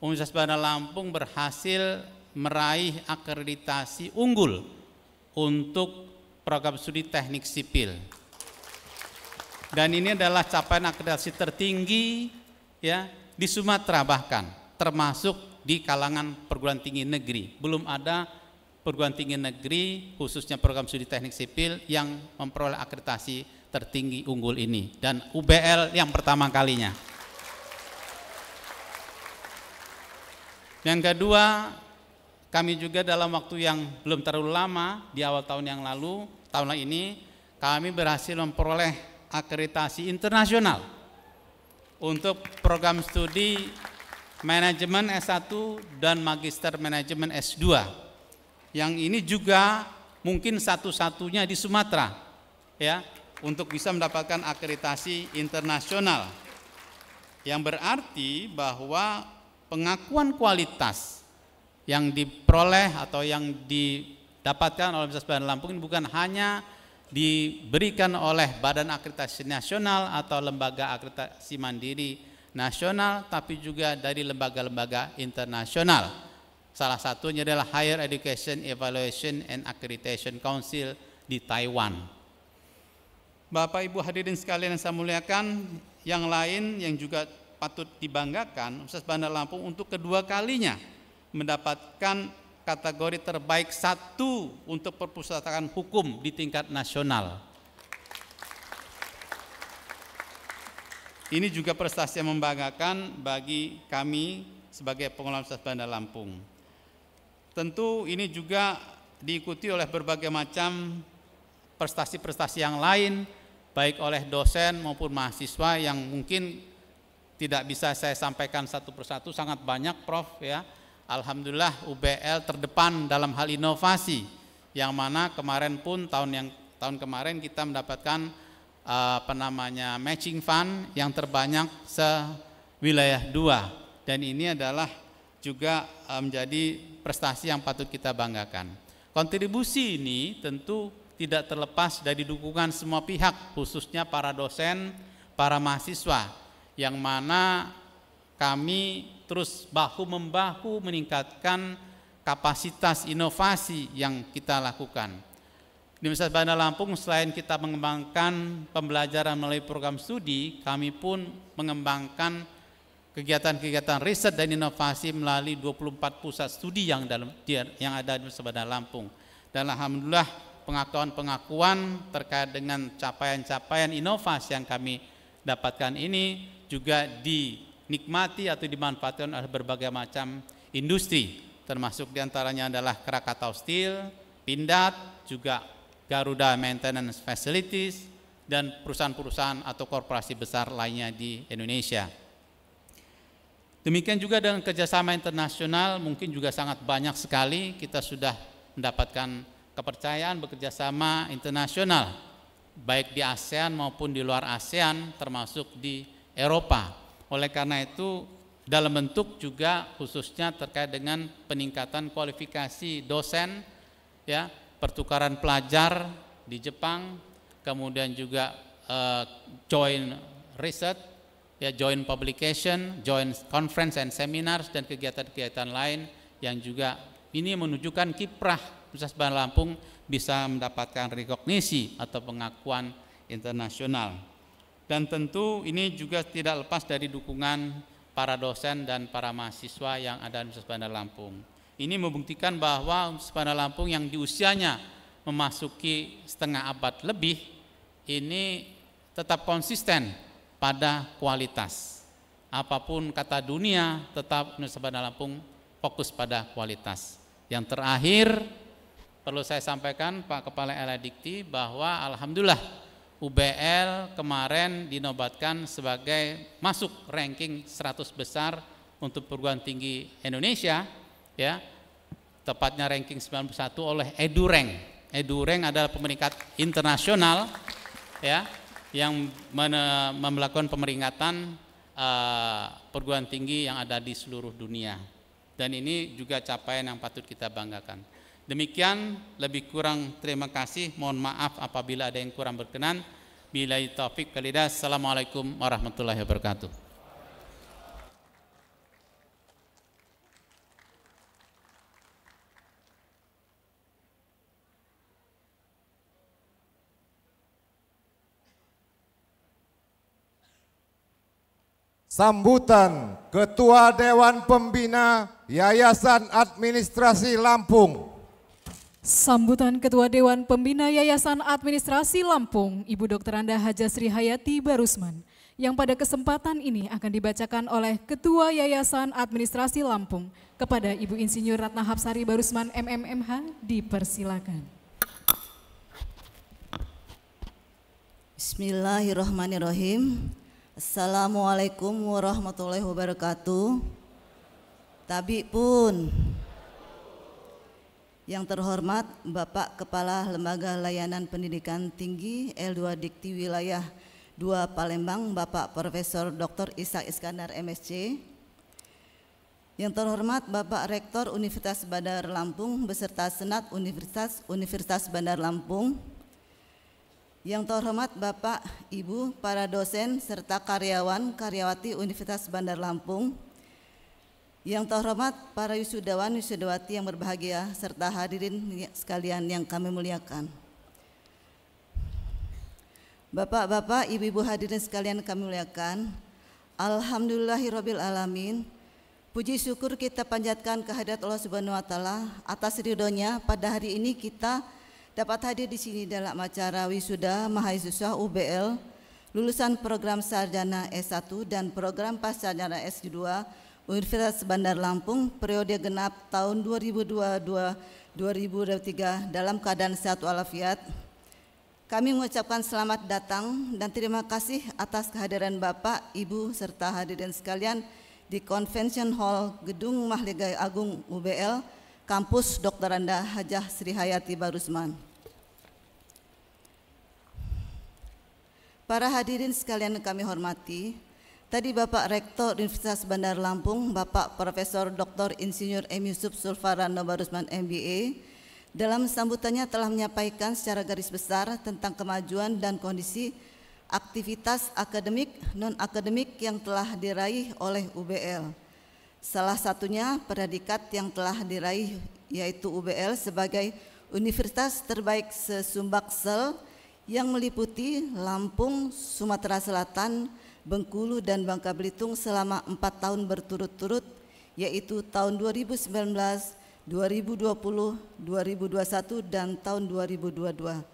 Universitas Bandar Lampung berhasil meraih akreditasi unggul untuk program studi teknik sipil. Dan ini adalah capaian akreditasi tertinggi, ya, di Sumatera, bahkan termasuk di kalangan perguruan tinggi negeri. Belum ada perguruan tinggi negeri khususnya program studi teknik sipil yang memperoleh akreditasi tertinggi unggul ini, dan UBL yang pertama kalinya. Yang kedua, kami juga dalam waktu yang belum terlalu lama, di awal tahun yang lalu, tahun ini kami berhasil memperoleh akreditasi internasional untuk program studi manajemen S1 dan magister manajemen S2. Yang ini juga mungkin satu-satunya di Sumatera, ya, untuk bisa mendapatkan akreditasi internasional. Yang berarti bahwa pengakuan kualitas yang diperoleh atau yang didapatkan oleh Universitas Bandar Lampung ini bukan hanya diberikan oleh Badan Akreditasi Nasional atau Lembaga Akreditasi Mandiri Nasional, tapi juga dari lembaga-lembaga internasional. Salah satunya adalah Higher Education Evaluation and Accreditation Council di Taiwan. Bapak Ibu hadirin sekalian yang saya muliakan, yang lain yang juga patut dibanggakan, Universitas Bandar Lampung untuk kedua kalinya mendapatkan kategori terbaik 1 untuk perpustakaan hukum di tingkat nasional. Ini juga prestasi yang membanggakan bagi kami sebagai pengelola Universitas Bandar Lampung. Tentu ini juga diikuti oleh berbagai macam prestasi-prestasi yang lain, baik oleh dosen maupun mahasiswa yang mungkin tidak bisa saya sampaikan satu persatu, sangat banyak Prof, ya. Alhamdulillah UBL terdepan dalam hal inovasi, yang mana kemarin pun tahun kemarin kita mendapatkan matching fund yang terbanyak se-wilayah 2, dan ini adalah juga menjadi prestasi yang patut kita banggakan. Kontribusi ini tentu tidak terlepas dari dukungan semua pihak, khususnya para dosen, para mahasiswa, yang mana kami terus bahu-membahu meningkatkan kapasitas inovasi yang kita lakukan. Di Universitas Bandar Lampung selain kita mengembangkan pembelajaran melalui program studi, kami pun mengembangkan kegiatan-kegiatan riset dan inovasi melalui 24 pusat studi yang ada di Universitas Bandar Lampung. Dan alhamdulillah pengakuan-pengakuan terkait dengan capaian-capaian inovasi yang kami dapatkan ini juga dinikmati atau dimanfaatkan oleh berbagai macam industri, termasuk diantaranya adalah Krakatau Steel, Pindad, juga Garuda Maintenance Facilities, dan perusahaan-perusahaan atau korporasi besar lainnya di Indonesia. Demikian juga dengan kerjasama internasional, mungkin juga sangat banyak sekali kita sudah mendapatkan kepercayaan bekerjasama internasional, baik di ASEAN maupun di luar ASEAN, termasuk di Eropa. Oleh karena itu, dalam bentuk juga khususnya terkait dengan peningkatan kualifikasi dosen, ya, pertukaran pelajar di Jepang, kemudian juga joint research, ya, joint publication, joint conference and seminars, dan kegiatan-kegiatan lain yang juga ini menunjukkan kiprah Universitas Bandar Lampung bisa mendapatkan rekognisi atau pengakuan internasional. Dan tentu ini juga tidak lepas dari dukungan para dosen dan para mahasiswa yang ada di Universitas Bandar Lampung. Ini membuktikan bahwa Universitas Bandar Lampung yang di usianya memasuki setengah abad lebih, ini tetap konsisten pada kualitas. Apapun kata dunia, tetap Universitas Bandar Lampung fokus pada kualitas. Yang terakhir, perlu saya sampaikan Pak Kepala LA Dikti bahwa alhamdulillah UBL kemarin dinobatkan sebagai masuk ranking 100 besar untuk perguruan tinggi Indonesia, ya, tepatnya ranking 91 oleh EduRank. EduRank adalah pemeringkat internasional, ya, yang melakukan pemeringkatan perguruan tinggi yang ada di seluruh dunia. Dan ini juga capaian yang patut kita banggakan. Demikian, lebih kurang terima kasih. Mohon maaf apabila ada yang kurang berkenan. Billahi taufiq wal hidayah. Assalamualaikum warahmatullahi wabarakatuh. Sambutan Ketua Dewan Pembina Yayasan Administrasi Lampung. Sambutan Ketua Dewan Pembina Yayasan Administrasi Lampung, Ibu Dr. Anda Hajah Sri Hayati Barusman, yang pada kesempatan ini akan dibacakan oleh Ketua Yayasan Administrasi Lampung kepada Ibu Insinyur Ratna Hapsari Barusman MMMH, dipersilakan. Bismillahirrahmanirrahim. Assalamualaikum warahmatullahi wabarakatuh. Tabi pun. Yang terhormat Bapak Kepala Lembaga Layanan Pendidikan Tinggi L2 Dikti Wilayah 2 Palembang, Bapak Profesor Dr. Ishak Iskandar MSc. Yang terhormat Bapak Rektor Universitas Bandar Lampung beserta Senat Universitas Bandar Lampung. Yang terhormat Bapak, Ibu, para dosen serta karyawan karyawati Universitas Bandar Lampung. Yang terhormat para wisudawan wisudawati yang berbahagia serta hadirin sekalian yang kami muliakan. Bapak-bapak, ibu-ibu hadirin sekalian kami muliakan. Alhamdulillahirabbil alamin. Puji syukur kita panjatkan kehadirat Allah Subhanahu wa taala atas ridhonya pada hari ini kita dapat hadir di sini dalam acara wisuda mahasiswa UBL lulusan program sarjana S1 dan program pascasarjana S2 Universitas Bandar Lampung periode genap tahun 2022-2023 dalam keadaan sehat walafiat. Kami mengucapkan selamat datang dan terima kasih atas kehadiran Bapak, Ibu serta hadirin sekalian di Convention Hall Gedung Mahligai Agung UBL Kampus Dr. Anda Hajah Sri Hayati Barusman. Para hadirin sekalian yang kami hormati, tadi Bapak Rektor Universitas Bandar Lampung, Bapak Profesor Dr. Insinyur M. Yusuf Sulfarano Barusman MBA, dalam sambutannya telah menyampaikan secara garis besar tentang kemajuan dan kondisi aktivitas akademik, non-akademik yang telah diraih oleh UBL. Salah satunya predikat yang telah diraih yaitu UBL sebagai universitas terbaik se-Sumbaksel yang meliputi Lampung, Sumatera Selatan, Bengkulu, dan Bangka Belitung selama 4 tahun berturut-turut, yaitu tahun 2019, 2020, 2021, dan tahun 2022.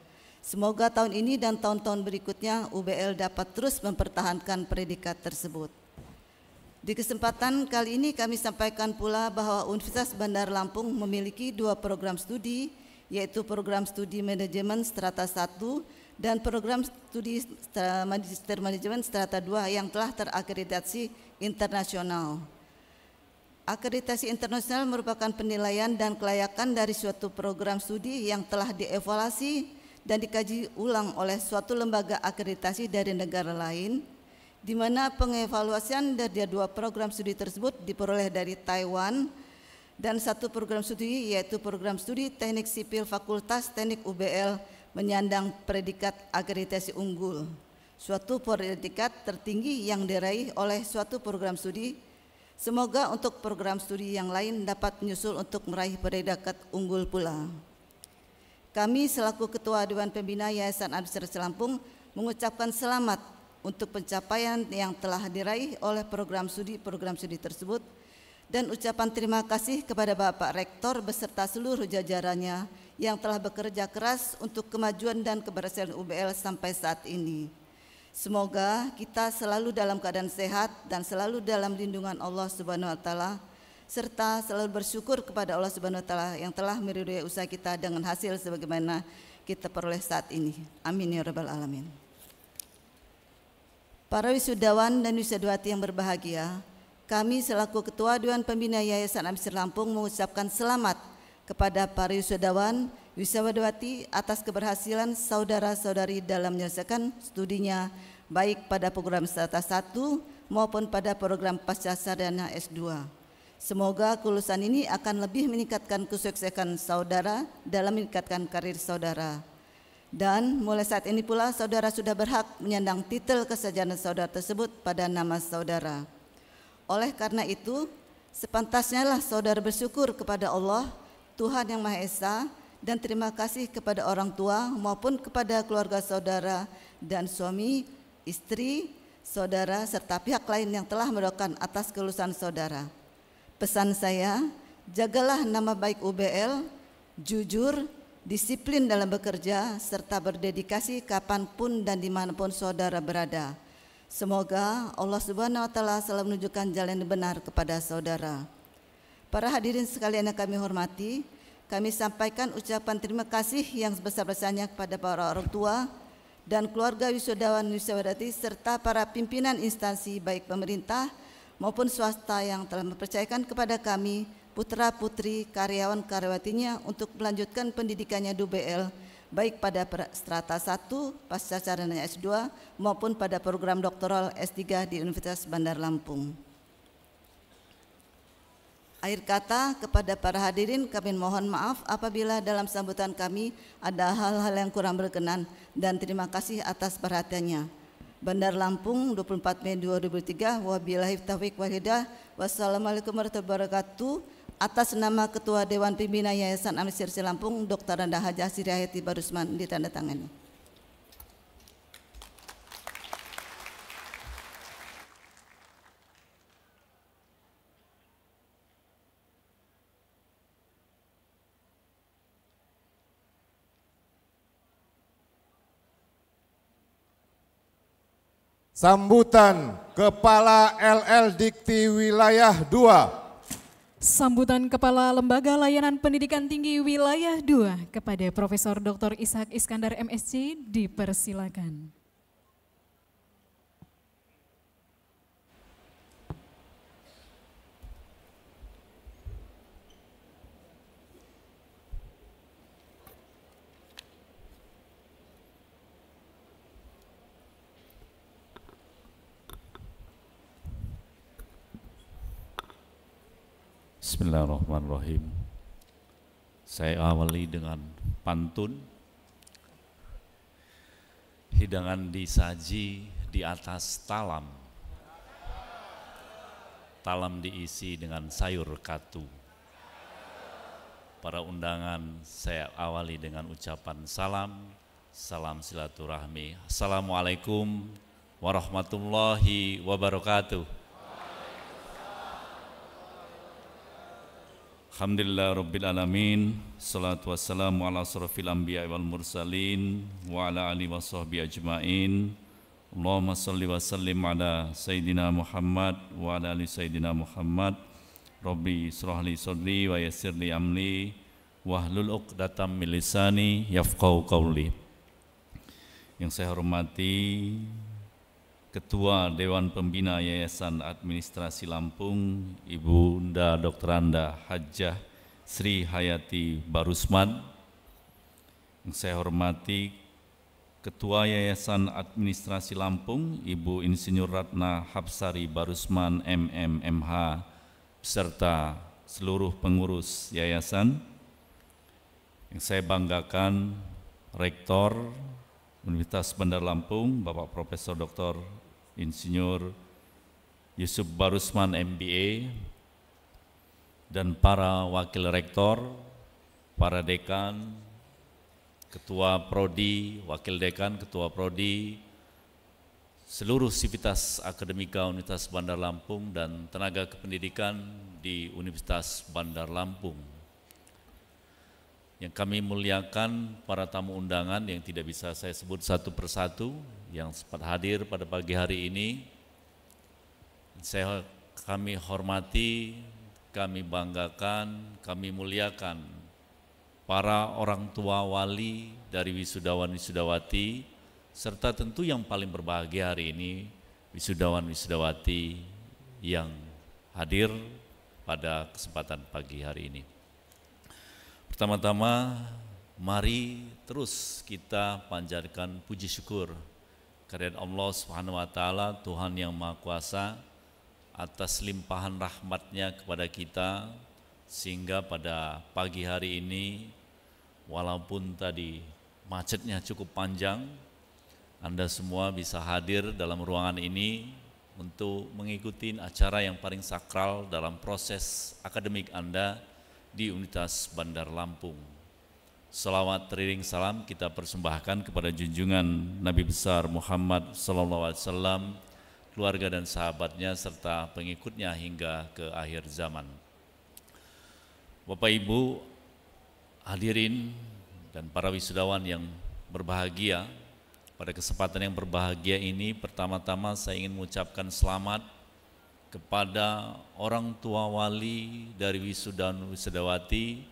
Semoga tahun ini dan tahun-tahun berikutnya UBL dapat terus mempertahankan predikat tersebut. Di kesempatan kali ini kami sampaikan pula bahwa Universitas Bandar Lampung memiliki 2 program studi, yaitu program studi manajemen strata 1 dan program studi magister manajemen strata 2 yang telah terakreditasi internasional. Akreditasi internasional merupakan penilaian dan kelayakan dari suatu program studi yang telah dievaluasi dan dikaji ulang oleh suatu lembaga akreditasi dari negara lain, di mana pengevaluasian dari 2 program studi tersebut diperoleh dari Taiwan, dan 1 program studi yaitu program studi Teknik Sipil Fakultas Teknik UBL menyandang predikat akreditasi unggul, suatu predikat tertinggi yang diraih oleh suatu program studi. Semoga untuk program studi yang lain dapat menyusul untuk meraih predikat unggul pula. Kami selaku Ketua Dewan Pembina Yayasan Administrasi Lampung mengucapkan selamat untuk pencapaian yang telah diraih oleh program studi tersebut, dan ucapan terima kasih kepada Bapak Rektor beserta seluruh jajarannya yang telah bekerja keras untuk kemajuan dan keberhasilan UBL sampai saat ini. Semoga kita selalu dalam keadaan sehat dan selalu dalam lindungan Allah Subhanahu wa taala, serta selalu bersyukur kepada Allah Subhanahu wa taala yang telah meridhoi usaha kita dengan hasil sebagaimana kita peroleh saat ini. Amin ya rabbal alamin. Para wisudawan dan wisudawati yang berbahagia, kami selaku Ketua Dewan Pembina Yayasan Administrasi Lampung mengucapkan selamat kepada para wisudawan, wisudawati atas keberhasilan saudara-saudari dalam menyelesaikan studinya baik pada program strata 1 maupun pada program pasca sarjana S2. Semoga kelulusan ini akan lebih meningkatkan kesuksesan saudara dalam meningkatkan karir saudara. Dan mulai saat ini pula saudara sudah berhak menyandang titel kesarjanaan saudara tersebut pada nama saudara. Oleh karena itu, sepantasnya lah saudara bersyukur kepada Allah, Tuhan Yang Maha Esa, dan terima kasih kepada orang tua maupun kepada keluarga saudara dan suami, istri, saudara, serta pihak lain yang telah mendoakan atas kelulusan saudara. Pesan saya, jagalah nama baik UBL, jujur, disiplin dalam bekerja, serta berdedikasi kapanpun dan dimanapun saudara berada. Semoga Allah Subhanahu wa taala selalu menunjukkan jalan yang benar kepada saudara. Para hadirin sekalian yang kami hormati, kami sampaikan ucapan terima kasih yang sebesar-besarnya kepada para orang tua dan keluarga wisudawan wisudawati serta para pimpinan instansi baik pemerintah maupun swasta yang telah mempercayakan kepada kami putra-putri karyawan-karyawatinya untuk melanjutkan pendidikannya di UBL baik pada strata 1 pasca sarjana S2 maupun pada program doktoral S3 di Universitas Bandar Lampung. Akhir kata, kepada para hadirin kami mohon maaf apabila dalam sambutan kami ada hal-hal yang kurang berkenan, dan terima kasih atas perhatiannya. Bandar Lampung 24 Mei 2003. Wabillahi taufiq wal hidayah. Wassalamualaikum warahmatullahi wabarakatuh. Atas nama Ketua Dewan Pembina Yayasan Administrasi Lampung, Dr. Randa Hajah Sirihayati Barusman, ditandatangani. Sambutan Kepala LL Dikti Wilayah 2. Sambutan Kepala Lembaga Layanan Pendidikan Tinggi Wilayah 2 kepada Profesor Dr. Ishak Iskandar MSc dipersilakan. Bismillahirrahmanirrahim. Saya awali dengan pantun. Hidangan disaji di atas talam. Talam diisi dengan sayur katu. para undangan, saya awali dengan ucapan salam silaturahmi. Assalamualaikum warahmatullahi wabarakatuh. Alhamdulillah Rabbil Alamin. Salatu wassalamu ala asrafil anbiya wal mursalin wa ala alihi wa sahbihi ajma'in. Allahumma salli wa sallim ala Sayyidina Muhammad wa ala ali Sayyidina Muhammad. Rabbi israh li sadri wa yassir li amri wahlul 'uqdatam min lisani yafqahu qawli. Yang saya hormati Ketua Dewan Pembina Yayasan Administrasi Lampung, Ibu Unda Dr. Anda Hajjah Sri Hayati Barusman. Yang saya hormati Ketua Yayasan Administrasi Lampung, Ibu Insinyur Ratna Hapsari Barusman MMMH, beserta seluruh pengurus yayasan. Yang saya banggakan Rektor Universitas Bandar Lampung, Bapak Profesor Dr. Insinyur Yusuf Barusman MBA, dan para wakil rektor, para dekan, ketua prodi, wakil dekan, ketua prodi, seluruh sivitas akademika Universitas Bandar Lampung dan tenaga kependidikan di Universitas Bandar Lampung. Yang kami muliakan para tamu undangan yang tidak bisa saya sebut satu persatu yang sempat hadir pada pagi hari ini. Kami hormati, kami banggakan, kami muliakan para orang tua wali dari wisudawan-wisudawati, serta tentu yang paling berbahagia hari ini, wisudawan-wisudawati yang hadir pada kesempatan pagi hari ini. Pertama-tama, mari terus kita panjatkan puji syukur kehadirat Allah Subhanahu wa Ta'ala, Tuhan yang Maha Kuasa, atas limpahan rahmat-Nya kepada kita, sehingga pada pagi hari ini, walaupun tadi macetnya cukup panjang, Anda semua bisa hadir dalam ruangan ini untuk mengikuti acara yang paling sakral dalam proses akademik Anda di Universitas Bandar Lampung. Salawat teriring salam kita persembahkan kepada junjungan Nabi besar Muhammad SAW, keluarga dan sahabatnya serta pengikutnya hingga ke akhir zaman. Bapak Ibu hadirin dan para wisudawan yang berbahagia, pada kesempatan yang berbahagia ini, pertama-tama saya ingin mengucapkan selamat kepada orang tua wali dari wisudawan-wisudawati,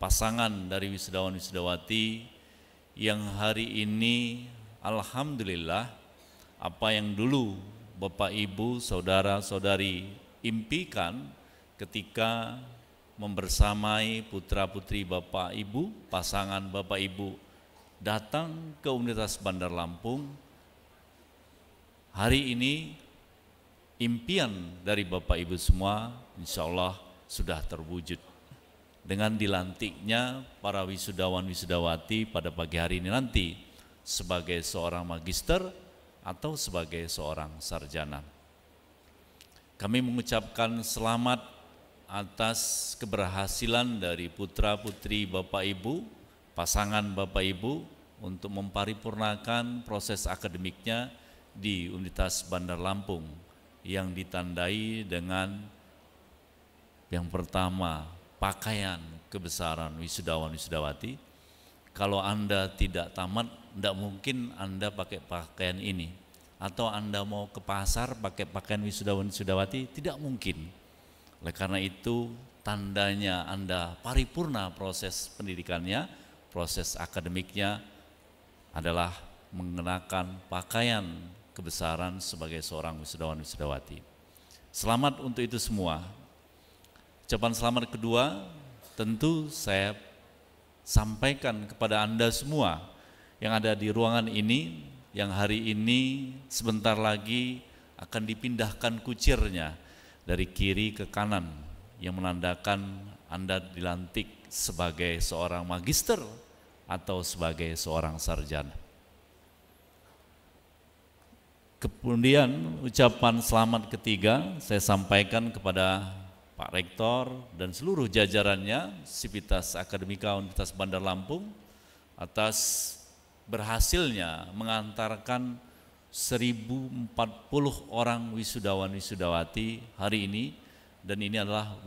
pasangan dari wisudawan-wisudawati yang hari ini alhamdulillah apa yang dulu Bapak Ibu, saudara-saudari impikan ketika membersamai putra-putri Bapak Ibu, pasangan Bapak Ibu datang ke Universitas Bandar Lampung, hari ini impian dari Bapak Ibu semua insya Allah sudah terwujud dengan dilantiknya para wisudawan-wisudawati pada pagi hari ini nanti sebagai seorang magister atau sebagai seorang sarjana. Kami mengucapkan selamat atas keberhasilan dari putra-putri Bapak Ibu, pasangan Bapak Ibu untuk memparipurnakan proses akademiknya di Universitas Bandar Lampung yang ditandai dengan yang pertama, pakaian kebesaran wisudawan-wisudawati. Kalau Anda tidak tamat, tidak mungkin Anda pakai pakaian ini. Atau Anda mau ke pasar pakai pakaian wisudawan-wisudawati, tidak mungkin. Oleh karena itu, tandanya Anda paripurna proses pendidikannya, proses akademiknya adalah mengenakan pakaian kebesaran sebagai seorang wisudawan-wisudawati. Selamat untuk itu semua. Ucapan selamat kedua tentu saya sampaikan kepada Anda semua yang ada di ruangan ini, yang hari ini sebentar lagi akan dipindahkan kucirnya dari kiri ke kanan, yang menandakan Anda dilantik sebagai seorang magister atau sebagai seorang sarjana. Kemudian ucapan selamat ketiga saya sampaikan kepada Pak Rektor dan seluruh jajarannya, Sivitas Akademika Universitas Bandar Lampung, atas berhasilnya mengantarkan 1040 orang wisudawan-wisudawati hari ini, dan ini adalah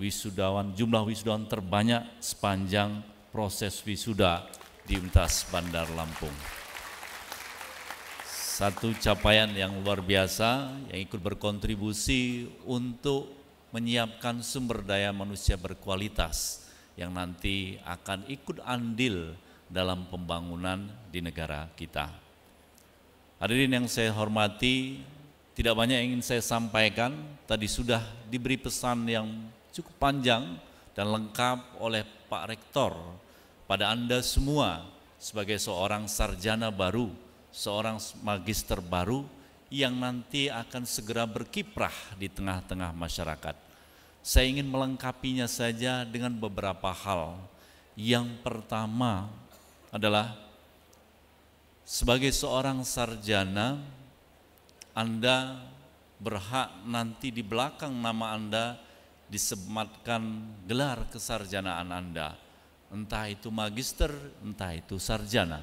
jumlah wisudawan terbanyak sepanjang proses wisuda di Universitas Bandar Lampung. Satu capaian yang luar biasa yang ikut berkontribusi untuk menyiapkan sumber daya manusia berkualitas yang nanti akan ikut andil dalam pembangunan di negara kita. Hadirin yang saya hormati, tidak banyak yang ingin saya sampaikan, tadi sudah diberi pesan yang cukup panjang dan lengkap oleh Pak Rektor pada Anda semua sebagai seorang sarjana baru, seorang magister baru yang nanti akan segera berkiprah di tengah-tengah masyarakat. Saya ingin melengkapinya saja dengan beberapa hal. Yang pertama adalah sebagai seorang sarjana, Anda berhak nanti di belakang nama Anda disematkan gelar kesarjanaan Anda, entah itu magister, entah itu sarjana.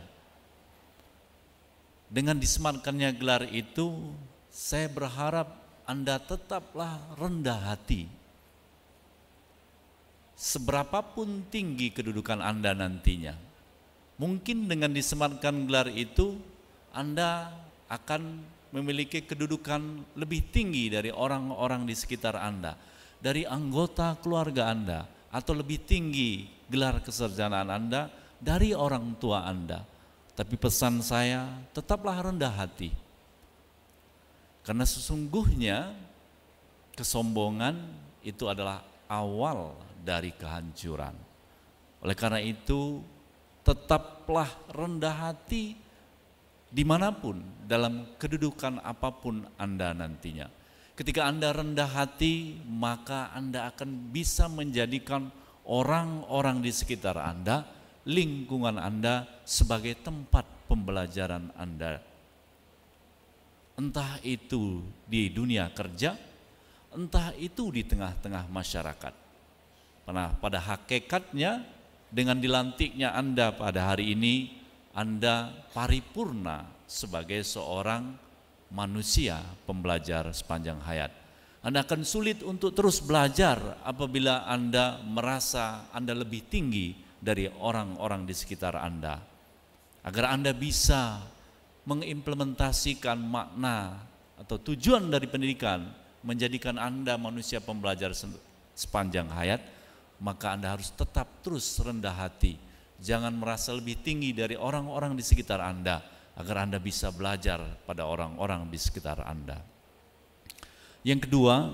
Dengan disematkannya gelar itu, saya berharap Anda tetaplah rendah hati. Seberapapun tinggi kedudukan Anda nantinya, mungkin dengan disematkan gelar itu, Anda akan memiliki kedudukan lebih tinggi dari orang-orang di sekitar Anda, dari anggota keluarga Anda, atau lebih tinggi gelar kesarjanaan Anda dari orang tua Anda. Tapi pesan saya, tetaplah rendah hati. Karena sesungguhnya kesombongan itu adalah awal dari kehancuran. Oleh karena itu, tetaplah rendah hati dimanapun, dalam kedudukan apapun Anda nantinya. Ketika Anda rendah hati, maka Anda akan bisa menjadikan orang-orang di sekitar Anda, lingkungan Anda sebagai tempat pembelajaran Anda. Entah itu di dunia kerja, entah itu di tengah-tengah masyarakat. Karena pada hakikatnya dengan dilantiknya Anda pada hari ini, Anda paripurna sebagai seorang manusia pembelajar sepanjang hayat. Anda akan sulit untuk terus belajar apabila Anda merasa Anda lebih tinggi dari orang-orang di sekitar Anda. Agar Anda bisa mengimplementasikan makna atau tujuan dari pendidikan, menjadikan Anda manusia pembelajar sepanjang hayat, maka Anda harus tetap terus rendah hati. Jangan merasa lebih tinggi dari orang-orang di sekitar Anda, agar Anda bisa belajar pada orang-orang di sekitar Anda. Yang kedua,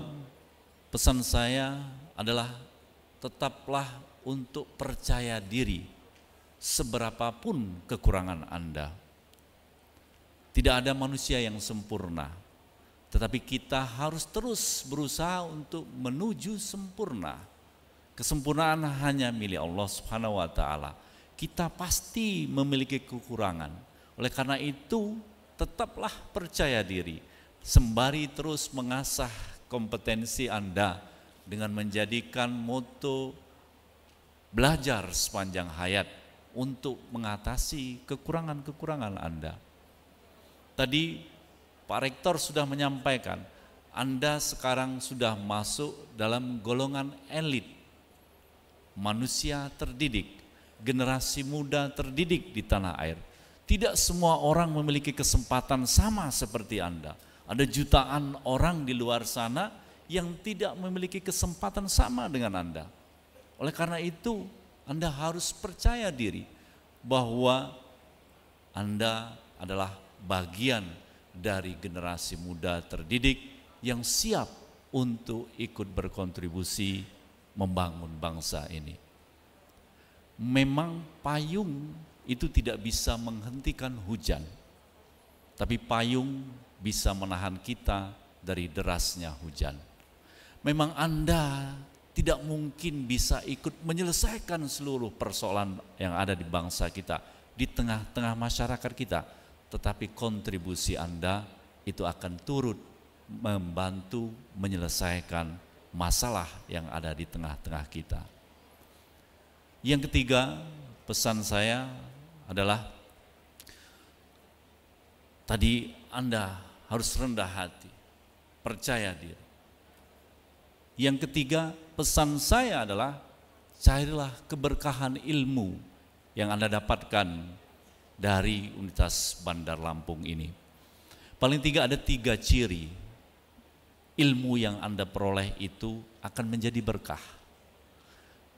pesan saya adalah tetaplah untuk percaya diri seberapapun kekurangan Anda. Tidak ada manusia yang sempurna, tetapi kita harus terus berusaha untuk menuju sempurna. Kesempurnaan hanya milik Allah Subhanahu wa Ta'ala. Kita pasti memiliki kekurangan. Oleh karena itu, tetaplah percaya diri, sembari terus mengasah kompetensi Anda dengan menjadikan moto belajar sepanjang hayat untuk mengatasi kekurangan-kekurangan Anda. Tadi Pak Rektor sudah menyampaikan, Anda sekarang sudah masuk dalam golongan elit, manusia terdidik, generasi muda terdidik di tanah air. Tidak semua orang memiliki kesempatan sama seperti Anda. Ada jutaan orang di luar sana yang tidak memiliki kesempatan sama dengan Anda. Oleh karena itu, Anda harus percaya diri bahwa Anda adalah bagian dari generasi muda terdidik yang siap untuk ikut berkontribusi membangun bangsa ini. Memang payung itu tidak bisa menghentikan hujan, tapi payung bisa menahan kita dari derasnya hujan. Memang Anda tidak mungkin bisa ikut menyelesaikan seluruh persoalan yang ada di bangsa kita, di tengah-tengah masyarakat kita, tetapi kontribusi Anda itu akan turut membantu menyelesaikan masalah yang ada di tengah-tengah kita. Yang ketiga, pesan saya adalah tadi Anda harus rendah hati, percaya diri. Yang ketiga, pesan saya adalah carilah keberkahan ilmu yang Anda dapatkan dari Universitas Bandar Lampung ini. Paling tidak ada 3 ciri ilmu yang Anda peroleh itu akan menjadi berkah.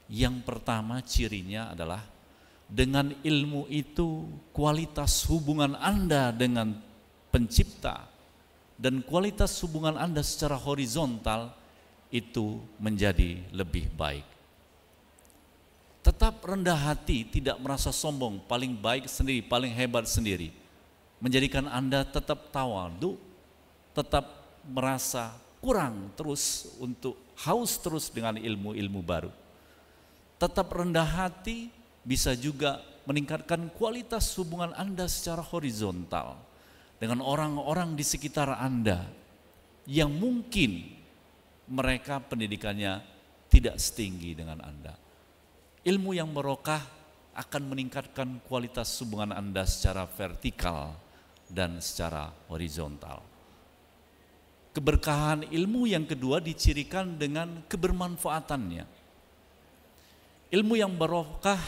Yang pertama cirinya adalah dengan ilmu itu kualitas hubungan Anda dengan Pencipta dan kualitas hubungan Anda secara horizontal itu menjadi lebih baik. Tetap rendah hati, tidak merasa sombong, paling baik sendiri, paling hebat sendiri, menjadikan Anda tetap tawadhu, tetap merasa kurang terus untuk haus terus dengan ilmu-ilmu baru. Tetap rendah hati bisa juga meningkatkan kualitas hubungan Anda secara horizontal dengan orang-orang di sekitar Anda yang mungkin mereka pendidikannya tidak setinggi dengan Anda. Ilmu yang barokah akan meningkatkan kualitas hubungan Anda secara vertikal dan secara horizontal. Keberkahan ilmu yang kedua dicirikan dengan kebermanfaatannya. Ilmu yang barokah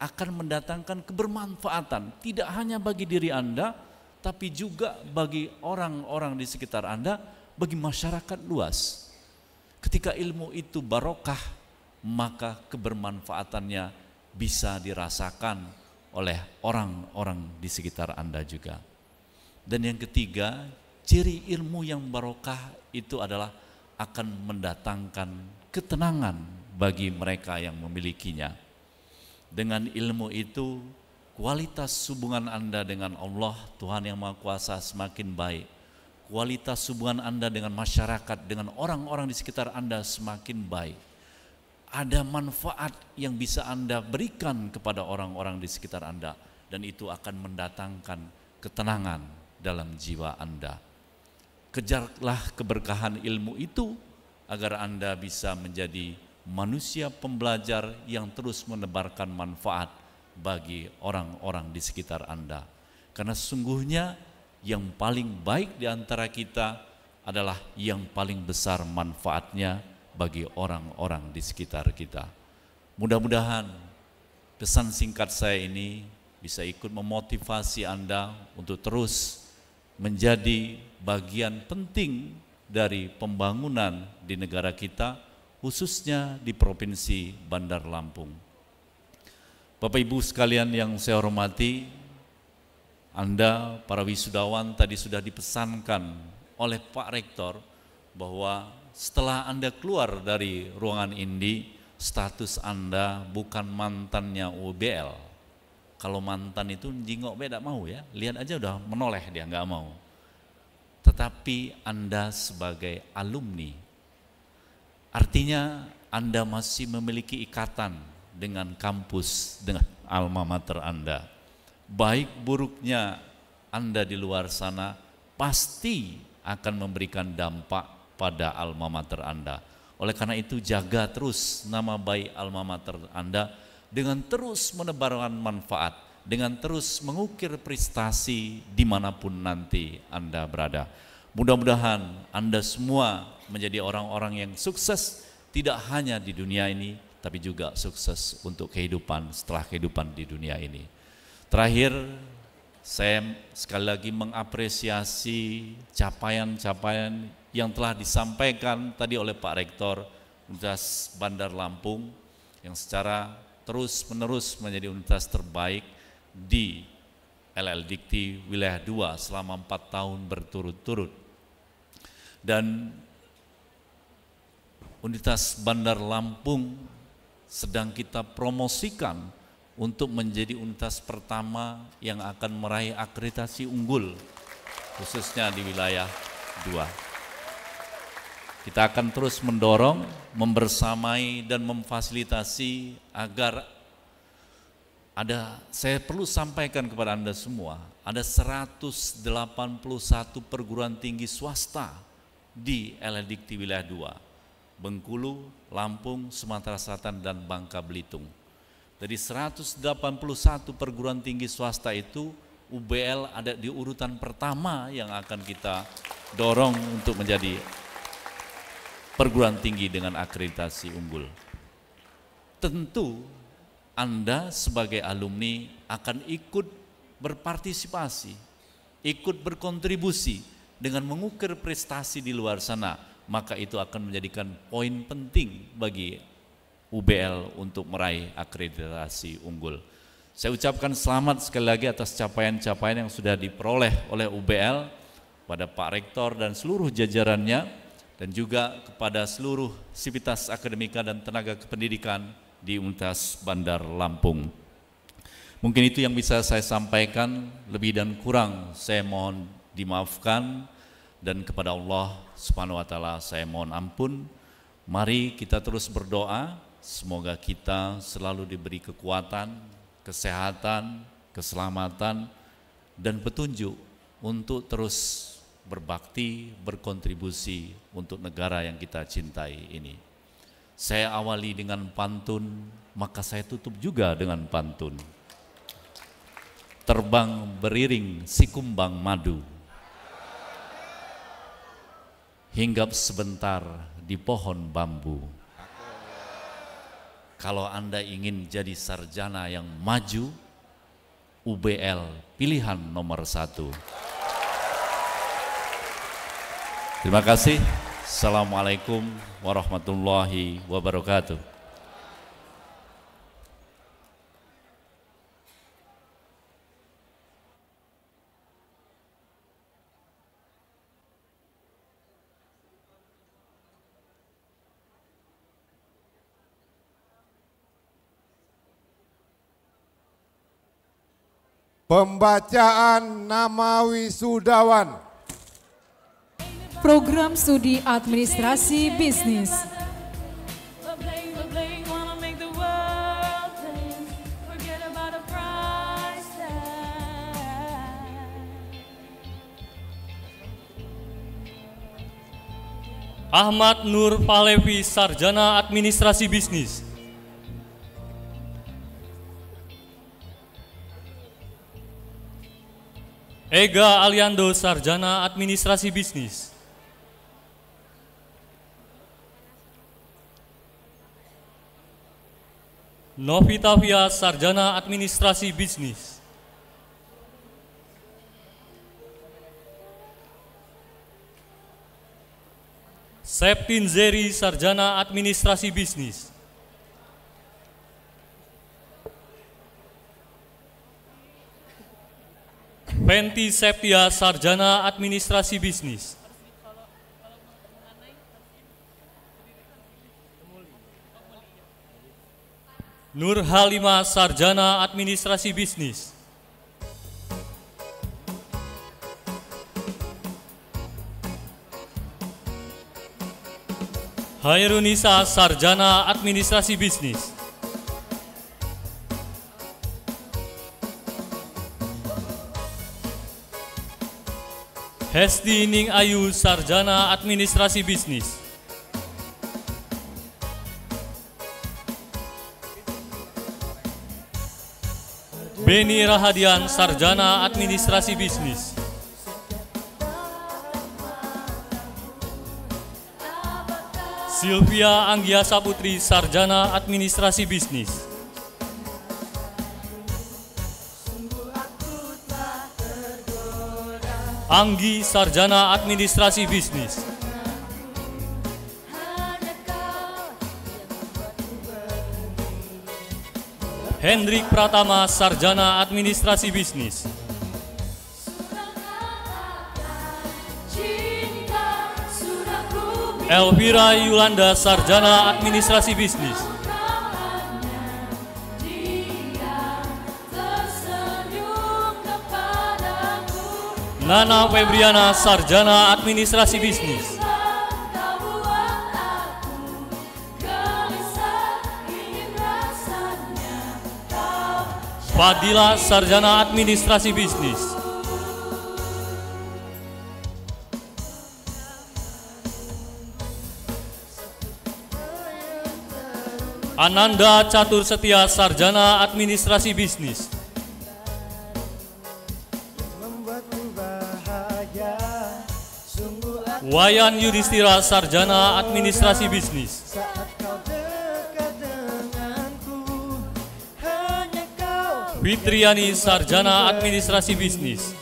akan mendatangkan kebermanfaatan tidak hanya bagi diri Anda, tapi juga bagi orang-orang di sekitar Anda, bagi masyarakat luas. Ketika ilmu itu barokah, maka kebermanfaatannya bisa dirasakan oleh orang-orang di sekitar Anda juga. Dan yang ketiga, ciri ilmu yang barokah itu adalah akan mendatangkan ketenangan bagi mereka yang memilikinya. Dengan ilmu itu, kualitas hubungan Anda dengan Allah, Tuhan yang Maha Kuasa semakin baik. Kualitas hubungan Anda dengan masyarakat, dengan orang-orang di sekitar Anda semakin baik. Ada manfaat yang bisa Anda berikan kepada orang-orang di sekitar Anda, dan itu akan mendatangkan ketenangan dalam jiwa Anda. Kejarlah keberkahan ilmu itu agar Anda bisa menjadi manusia pembelajar yang terus menebarkan manfaat bagi orang-orang di sekitar Anda. Karena sungguhnya yang paling baik di antara kita adalah yang paling besar manfaatnya bagi orang-orang di sekitar kita. Mudah-mudahan pesan singkat saya ini bisa ikut memotivasi Anda untuk terus menjadi bagian penting dari pembangunan di negara kita, khususnya di Provinsi Bandar Lampung. Bapak Ibu sekalian yang saya hormati, Anda para wisudawan tadi sudah dipesankan oleh Pak Rektor bahwa setelah Anda keluar dari ruangan ini, status Anda bukan mantannya UBL. Kalau mantan itu jingok beda mau ya, lihat aja udah menoleh dia, nggak mau. Tetapi Anda sebagai alumni, artinya Anda masih memiliki ikatan dengan kampus, dengan alma mater Anda. Baik buruknya Anda di luar sana pasti akan memberikan dampak pada alma mater Anda. Oleh karena itu jaga terus nama baik alma mater Anda dengan terus menebarkan manfaat, dengan terus mengukir prestasi dimanapun nanti Anda berada. Mudah-mudahan Anda semua menjadi orang-orang yang sukses, tidak hanya di dunia ini, tapi juga sukses untuk kehidupan setelah kehidupan di dunia ini. Terakhir, saya sekali lagi mengapresiasi capaian-capaian yang telah disampaikan tadi oleh Pak Rektor Universitas Bandar Lampung yang secara terus-menerus menjadi universitas terbaik di LL Dikti Wilayah 2 selama 4 tahun berturut-turut. Dan Universitas Bandar Lampung sedang kita promosikan untuk menjadi universitas pertama yang akan meraih akreditasi unggul khususnya di wilayah 2. Kita akan terus mendorong, membersamai dan memfasilitasi agar saya perlu sampaikan kepada Anda semua, ada 181 perguruan tinggi swasta di LL Dikti Wilayah 2. Bengkulu, Lampung, Sumatera Selatan, dan Bangka Belitung. Dari 181 perguruan tinggi swasta itu, UBL ada di urutan pertama yang akan kita dorong untuk menjadi perguruan tinggi dengan akreditasi unggul. Tentu Anda sebagai alumni akan ikut berpartisipasi, ikut berkontribusi dengan mengukir prestasi di luar sana, maka itu akan menjadikan poin penting bagi UBL untuk meraih akreditasi unggul. Saya ucapkan selamat sekali lagi atas capaian-capaian yang sudah diperoleh oleh UBL pada Pak Rektor dan seluruh jajarannya, dan juga kepada seluruh sivitas akademika dan tenaga kependidikan di Universitas Bandar Lampung. Mungkin itu yang bisa saya sampaikan, lebih dan kurang saya mohon dimaafkan, dan kepada Allah Subhanahu wa Ta'ala saya mohon ampun. Mari kita terus berdoa, semoga kita selalu diberi kekuatan, kesehatan, keselamatan, dan petunjuk untuk terus berbakti, berkontribusi untuk negara yang kita cintai ini. Saya awali dengan pantun, maka saya tutup juga dengan pantun. Terbang beriring si kumbang madu, hinggap sebentar di pohon bambu. Kalau Anda ingin jadi sarjana yang maju, UBL pilihan nomor 1. Terima kasih. Assalamualaikum warahmatullahi wabarakatuh. Pembacaan nama wisudawan. Program Studi Administrasi Bisnis. Ahmad Nur Palevi, Sarjana Administrasi Bisnis. Ega Aliando, Sarjana Administrasi Bisnis. Novita Fia, Sarjana Administrasi Bisnis. Septin Zeri, Sarjana Administrasi Bisnis. Fenty Septia, Sarjana Administrasi Bisnis. Nur Halimah, Sarjana Administrasi Bisnis. Hairunisa, Sarjana Administrasi Bisnis. Hesti Ning Ayu, Sarjana Administrasi Bisnis. Beni Rahadian, Sarjana Administrasi Bisnis. Sylvia Anggiasa Putri, Sarjana Administrasi Bisnis. Anggi, Sarjana Administrasi Bisnis. Hendrik Pratama, Sarjana Administrasi Bisnis. Elvira Yulanda, Sarjana Administrasi Bisnis. Nana Febriana, Sarjana Administrasi Bisnis. Fadila, Sarjana Administrasi Bisnis. Ananda Catur Setia, Sarjana Administrasi Bisnis. Wayan Yudhistira, Sarjana Administrasi Bisnis. Fitriani, Sarjana Administrasi Bisnis.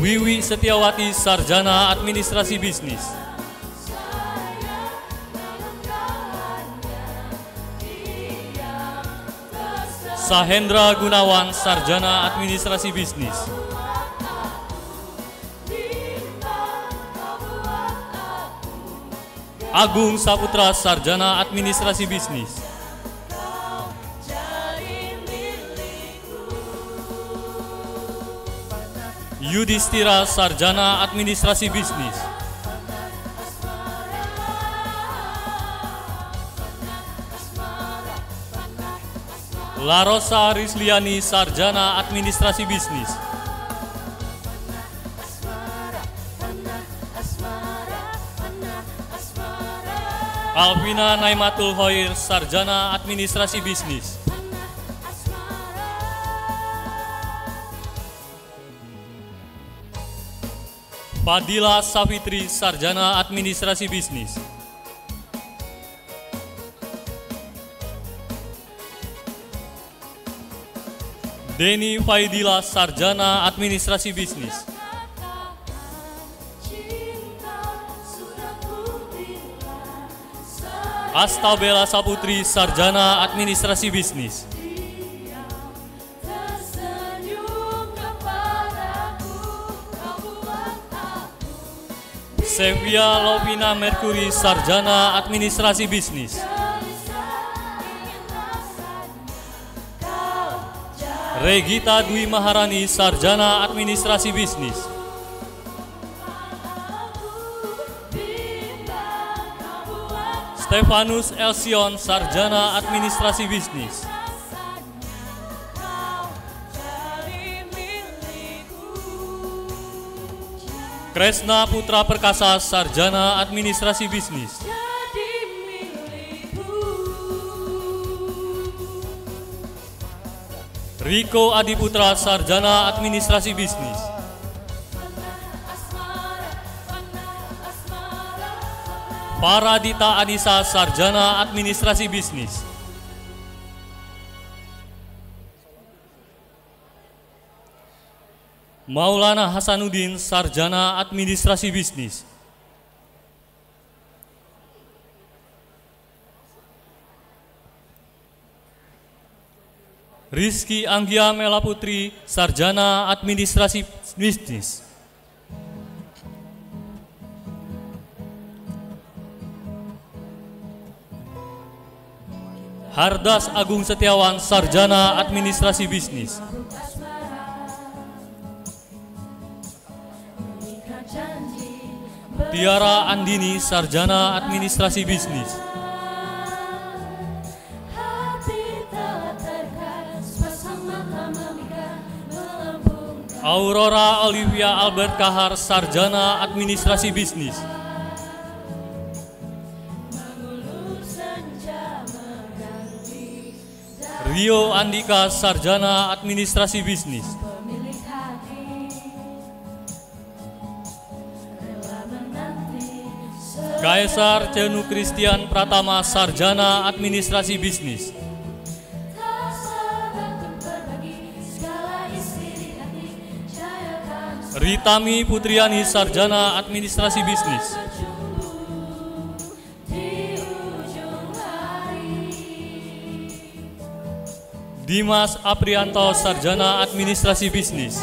Wiwi Setiawati, Sarjana Administrasi Bisnis. Sahendra Gunawan, Sarjana Administrasi Bisnis. Agung Saputra, Sarjana Administrasi Bisnis. Yudhistira, Sarjana Administrasi Bisnis. Larosa Rizliani, Sarjana Administrasi Bisnis. Alvina Naimatul Hoir, Sarjana Administrasi Bisnis. Fadila Safitri, Sarjana Administrasi Bisnis. Deni Faidila, Sarjana Administrasi Bisnis. Astabela Saputri, Sarjana Administrasi Bisnis. Sevia Lovina Merkuri, Sarjana Administrasi Bisnis. Regita Dwi Maharani, Sarjana Administrasi Bisnis. Stefanus Elsion, Sarjana Administrasi Bisnis. Kresna Putra Perkasa, Sarjana Administrasi Bisnis. Riko Adiputra, Sarjana Administrasi Bisnis. Paradita Anissa, Sarjana Administrasi Bisnis. Maulana Hasanuddin, Sarjana Administrasi Bisnis. Rizky Anggia Mela Putri, Sarjana Administrasi Bisnis. Hardas Agung Setiawan, Sarjana Administrasi Bisnis. Tiara Andini, Sarjana Administrasi Bisnis. Aurora Olivia Albert Kahar, Sarjana Administrasi Bisnis. Rio Andika, Sarjana Administrasi Bisnis. Kaisar Cenu Christian Pratama, Sarjana Administrasi Bisnis. Ritami Putriani, Sarjana Administrasi Bisnis. Dimas Aprianto, Sarjana Administrasi Bisnis.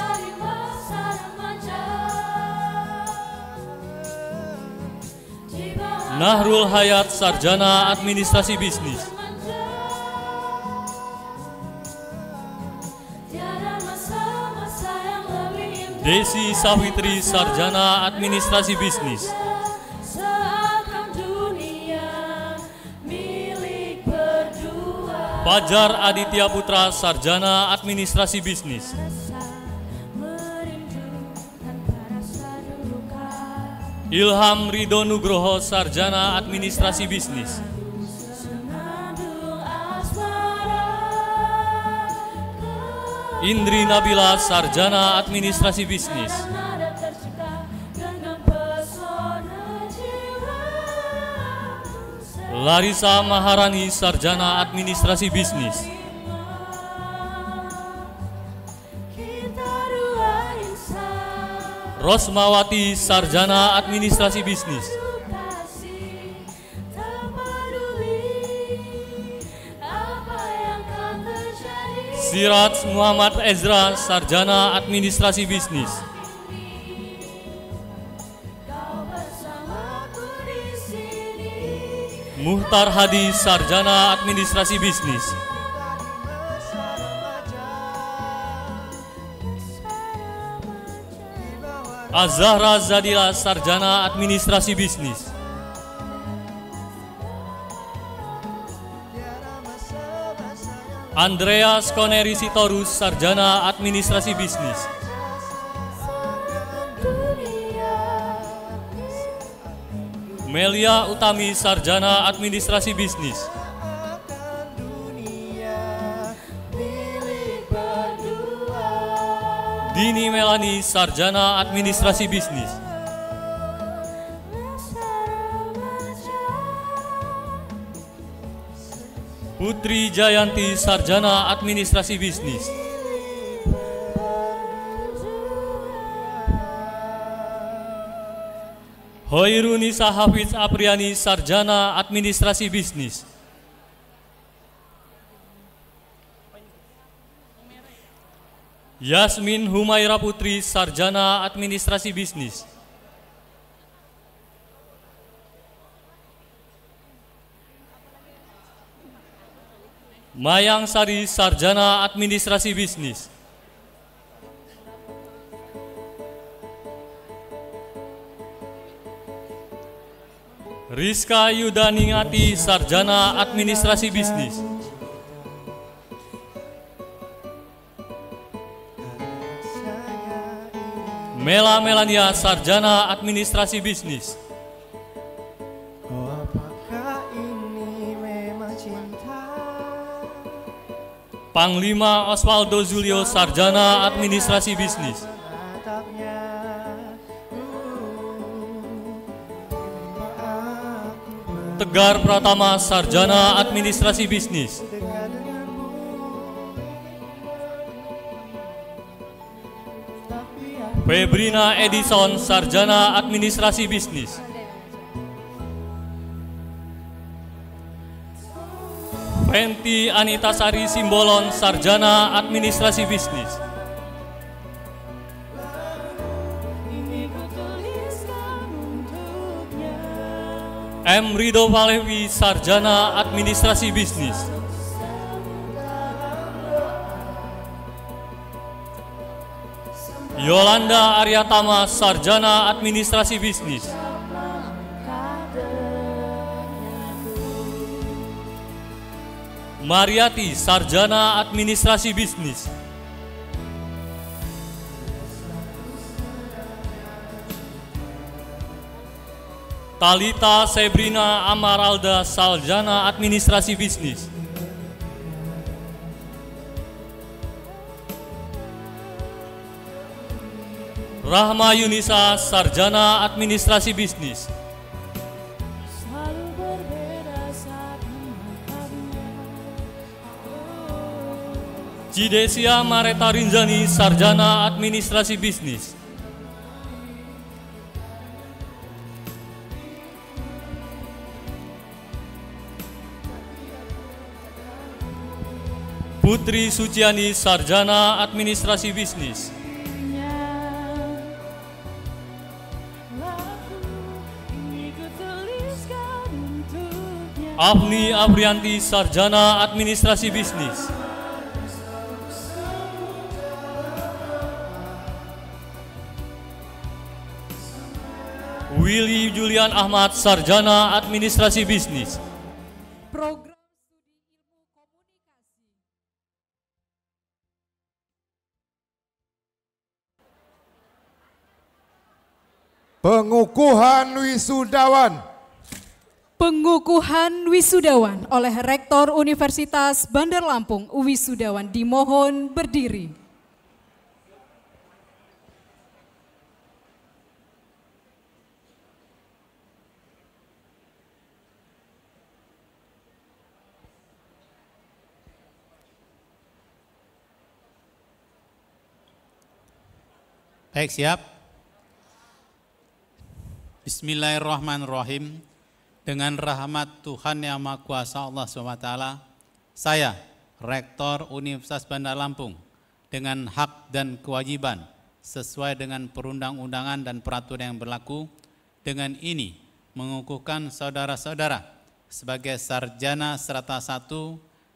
Nahrul Hayat, Sarjana Administrasi Bisnis. Desi Sawitri, Sarjana Administrasi Bisnis. Fajar Aditya Putra, Sarjana Administrasi Bisnis. Ilham Ridho Nugroho, Sarjana Administrasi Bisnis. Indri Nabila, Sarjana Administrasi Bisnis. Larissa Maharani, Sarjana Administrasi Bisnis. Rosmawati, Sarjana Administrasi Bisnis. Siraj Muhammad Ezra, Sarjana Administrasi Bisnis. Muhtar Hadi, Sarjana Administrasi Bisnis. Azahra Zadila, Sarjana Administrasi Bisnis. Andreas Koneri Sitorus, Sarjana Administrasi Bisnis. Melia Utami, Sarjana Administrasi Bisnis. Dini Melani, Sarjana Administrasi Bisnis. Putri Jayanti, Sarjana Administrasi Bisnis. Hoirunisa Hafiz Apriani, Sarjana Administrasi Bisnis. Yasmin Humaira Putri, Sarjana Administrasi Bisnis. Mayang Sari, Sarjana Administrasi Bisnis. Rizka Yudaningati, Sarjana Administrasi Bisnis. Mela Melania, Sarjana Administrasi Bisnis. Panglima Osvaldo Zulio, Sarjana Administrasi Bisnis. Tegar Pratama, Sarjana Administrasi Bisnis. Febrina Edison, Sarjana Administrasi Bisnis. Fenty Anitasari Simbolon, Sarjana Administrasi Bisnis. M. Ridho Valevi, Sarjana Administrasi Bisnis. Yolanda Aryatama, Sarjana Administrasi Bisnis. Mariati, Sarjana Administrasi Bisnis. Talita Sebrina Amaralda, Sarjana Administrasi Bisnis. Rahma Yunisa, Sarjana Administrasi Bisnis. Cidesia Mareta Rinzani, Sarjana Administrasi Bisnis. Putri Suciani, Sarjana Administrasi Bisnis. Afni Aprianti, Sarjana Administrasi Bisnis. Willy Julian Ahmad, Sarjana Administrasi Bisnis. Program Studi Ilmu Komunikasi. Pengukuhan wisudawan. Pengukuhan wisudawan oleh Rektor Universitas Bandar Lampung. Wisudawan dimohon berdiri. Baik, siap. Bismillahirrahmanirrahim. Dengan rahmat Tuhan Yang Maha Kuasa Allah SWT, saya, Rektor Universitas Bandar Lampung, dengan hak dan kewajiban sesuai dengan perundang-undangan dan peraturan yang berlaku, dengan ini mengukuhkan saudara-saudara sebagai sarjana strata 1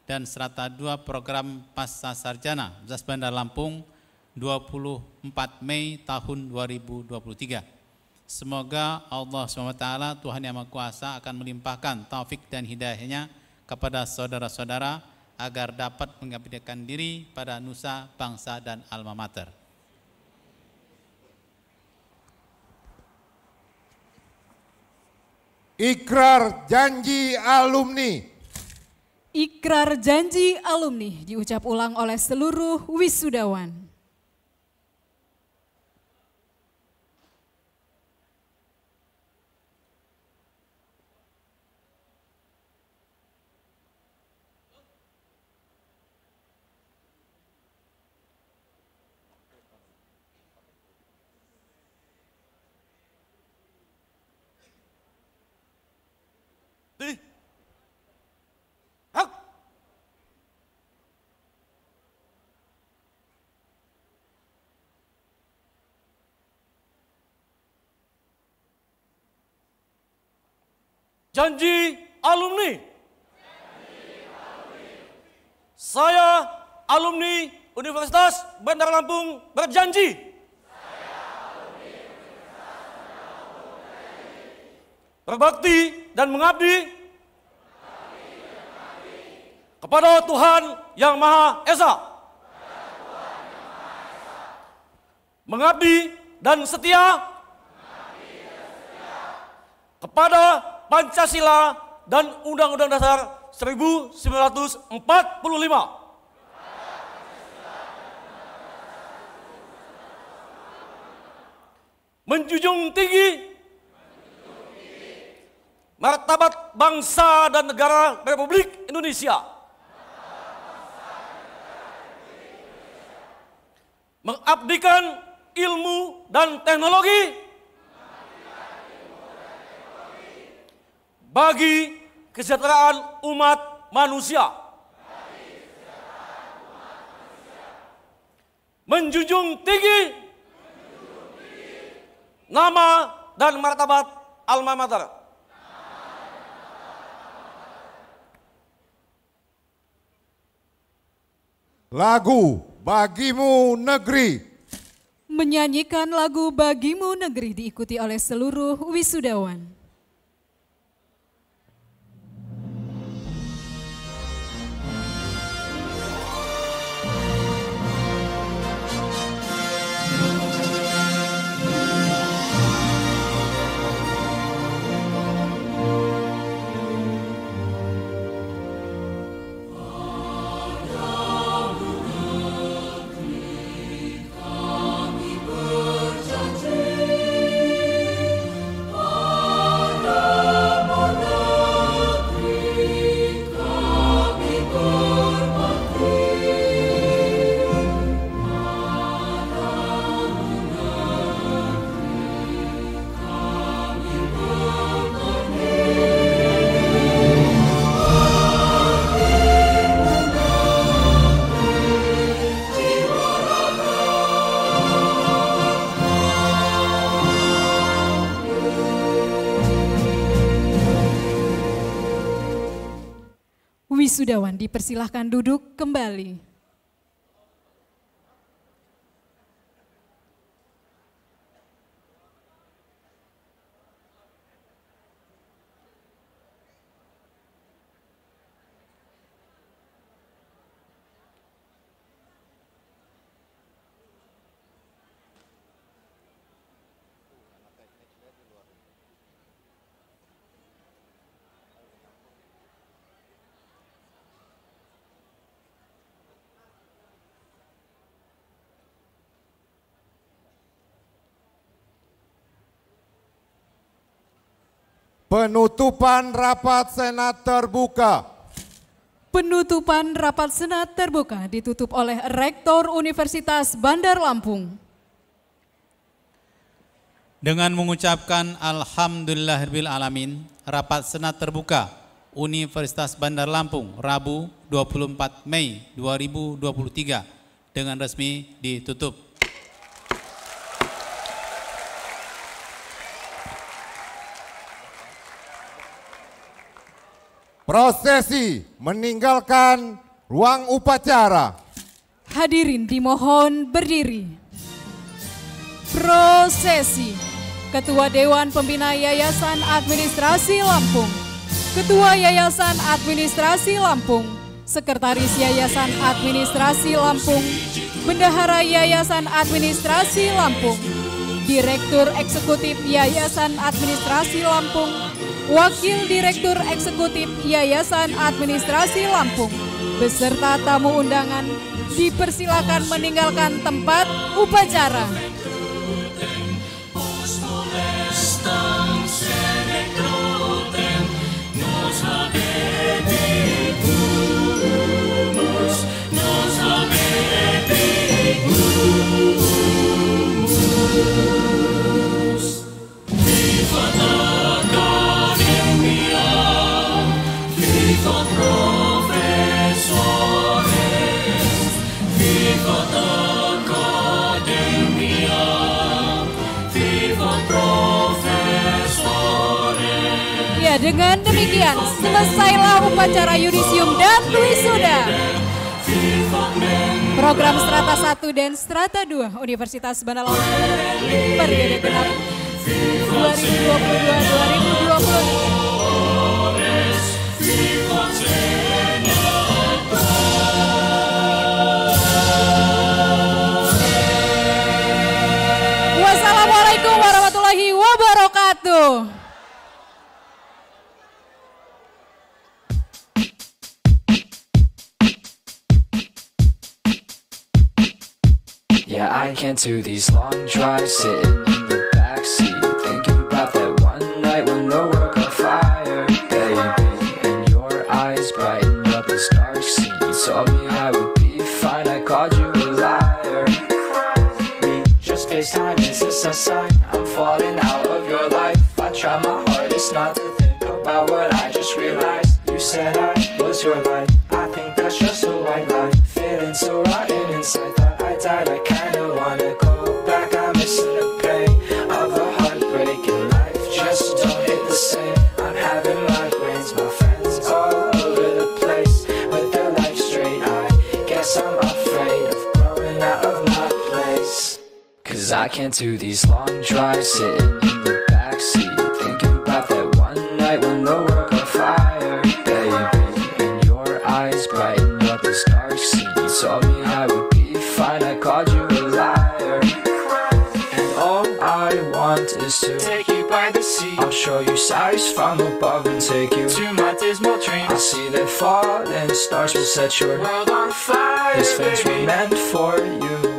dan strata 2 program Pasca Sarjana Universitas Bandar Lampung 24 Mei tahun 2023. Semoga Allah SWT, Tuhan Yang Maha Kuasa, akan melimpahkan taufik dan hidayahnya kepada saudara-saudara agar dapat mengabdikan diri pada nusa, bangsa, dan alma mater. Ikrar janji alumni. Ikrar janji alumni diucap ulang oleh seluruh wisudawan. Janji alumni. Saya, alumni Universitas Bandar Lampung, berjanji berbakti dan mengabdi kepada Tuhan Yang Maha Esa, mengabdi dan setia kepada Pancasila dan Undang-Undang Dasar 1945. Menjunjung tinggi martabat bangsa dan negara Republik Indonesia. Mengabdikan ilmu dan teknologi bagi kesejahteraan umat manusia. Menjunjung tinggi nama dan martabat alma mater. Lagu Bagimu Negeri. Menyanyikan lagu Bagimu Negeri diikuti oleh seluruh wisudawan. Wisudawan dipersilahkan duduk kembali. Penutupan rapat Senat terbuka. Penutupan rapat Senat terbuka ditutup oleh Rektor Universitas Bandar Lampung. Dengan mengucapkan Alhamdulillahirabbil alamin, rapat Senat terbuka Universitas Bandar Lampung Rabu 24 Mei 2023 dengan resmi ditutup. Prosesi meninggalkan ruang upacara. Hadirin dimohon berdiri. Prosesi. Ketua Dewan Pembina Yayasan Administrasi Lampung, Ketua Yayasan Administrasi Lampung, Sekretaris Yayasan Administrasi Lampung, Bendahara Yayasan Administrasi Lampung, Direktur Eksekutif Yayasan Administrasi Lampung, Wakil Direktur Eksekutif Yayasan Administrasi Lampung, beserta tamu undangan dipersilakan meninggalkan tempat upacara. Ya, dengan demikian selesailah upacara yudisium dan wisuda. Program Strata 1 dan Strata 2 Universitas Bandar Lampung periode genap 2022-2023. Wassalamualaikum warahmatullahi wabarakatuh. Yeah, I can't do these long drives sitting in the backseat, thinking about that one night when the world got fire, baby. And your eyes brightened up this dark scene. You told me I would be fine, I called you a liar. We just FaceTime, is this a sign? I'm falling out of your life. I try my hardest not to think about what I just realized. You said I was your light, I think that's just a white lie. Feeling so rotten inside, thought I died, I kinda wanna go back. I'm missing the pain of a heartbreak, and life just don't hit the same. I'm having migraines, my friends all over the place with their life straight. I guess I'm afraid of growing out of my place, 'cause I can't do these long drives sitting in the backseat, thinking about that one night when the world got fire, baby. And your eyes brightened up this dark scene. You told me I would be fine, I called you a liar. And all I want is to take you by the sea. I'll show you sights from above and take you to my dismal dreams. I'll see that falling stars will set your world on fire. These things were meant for you.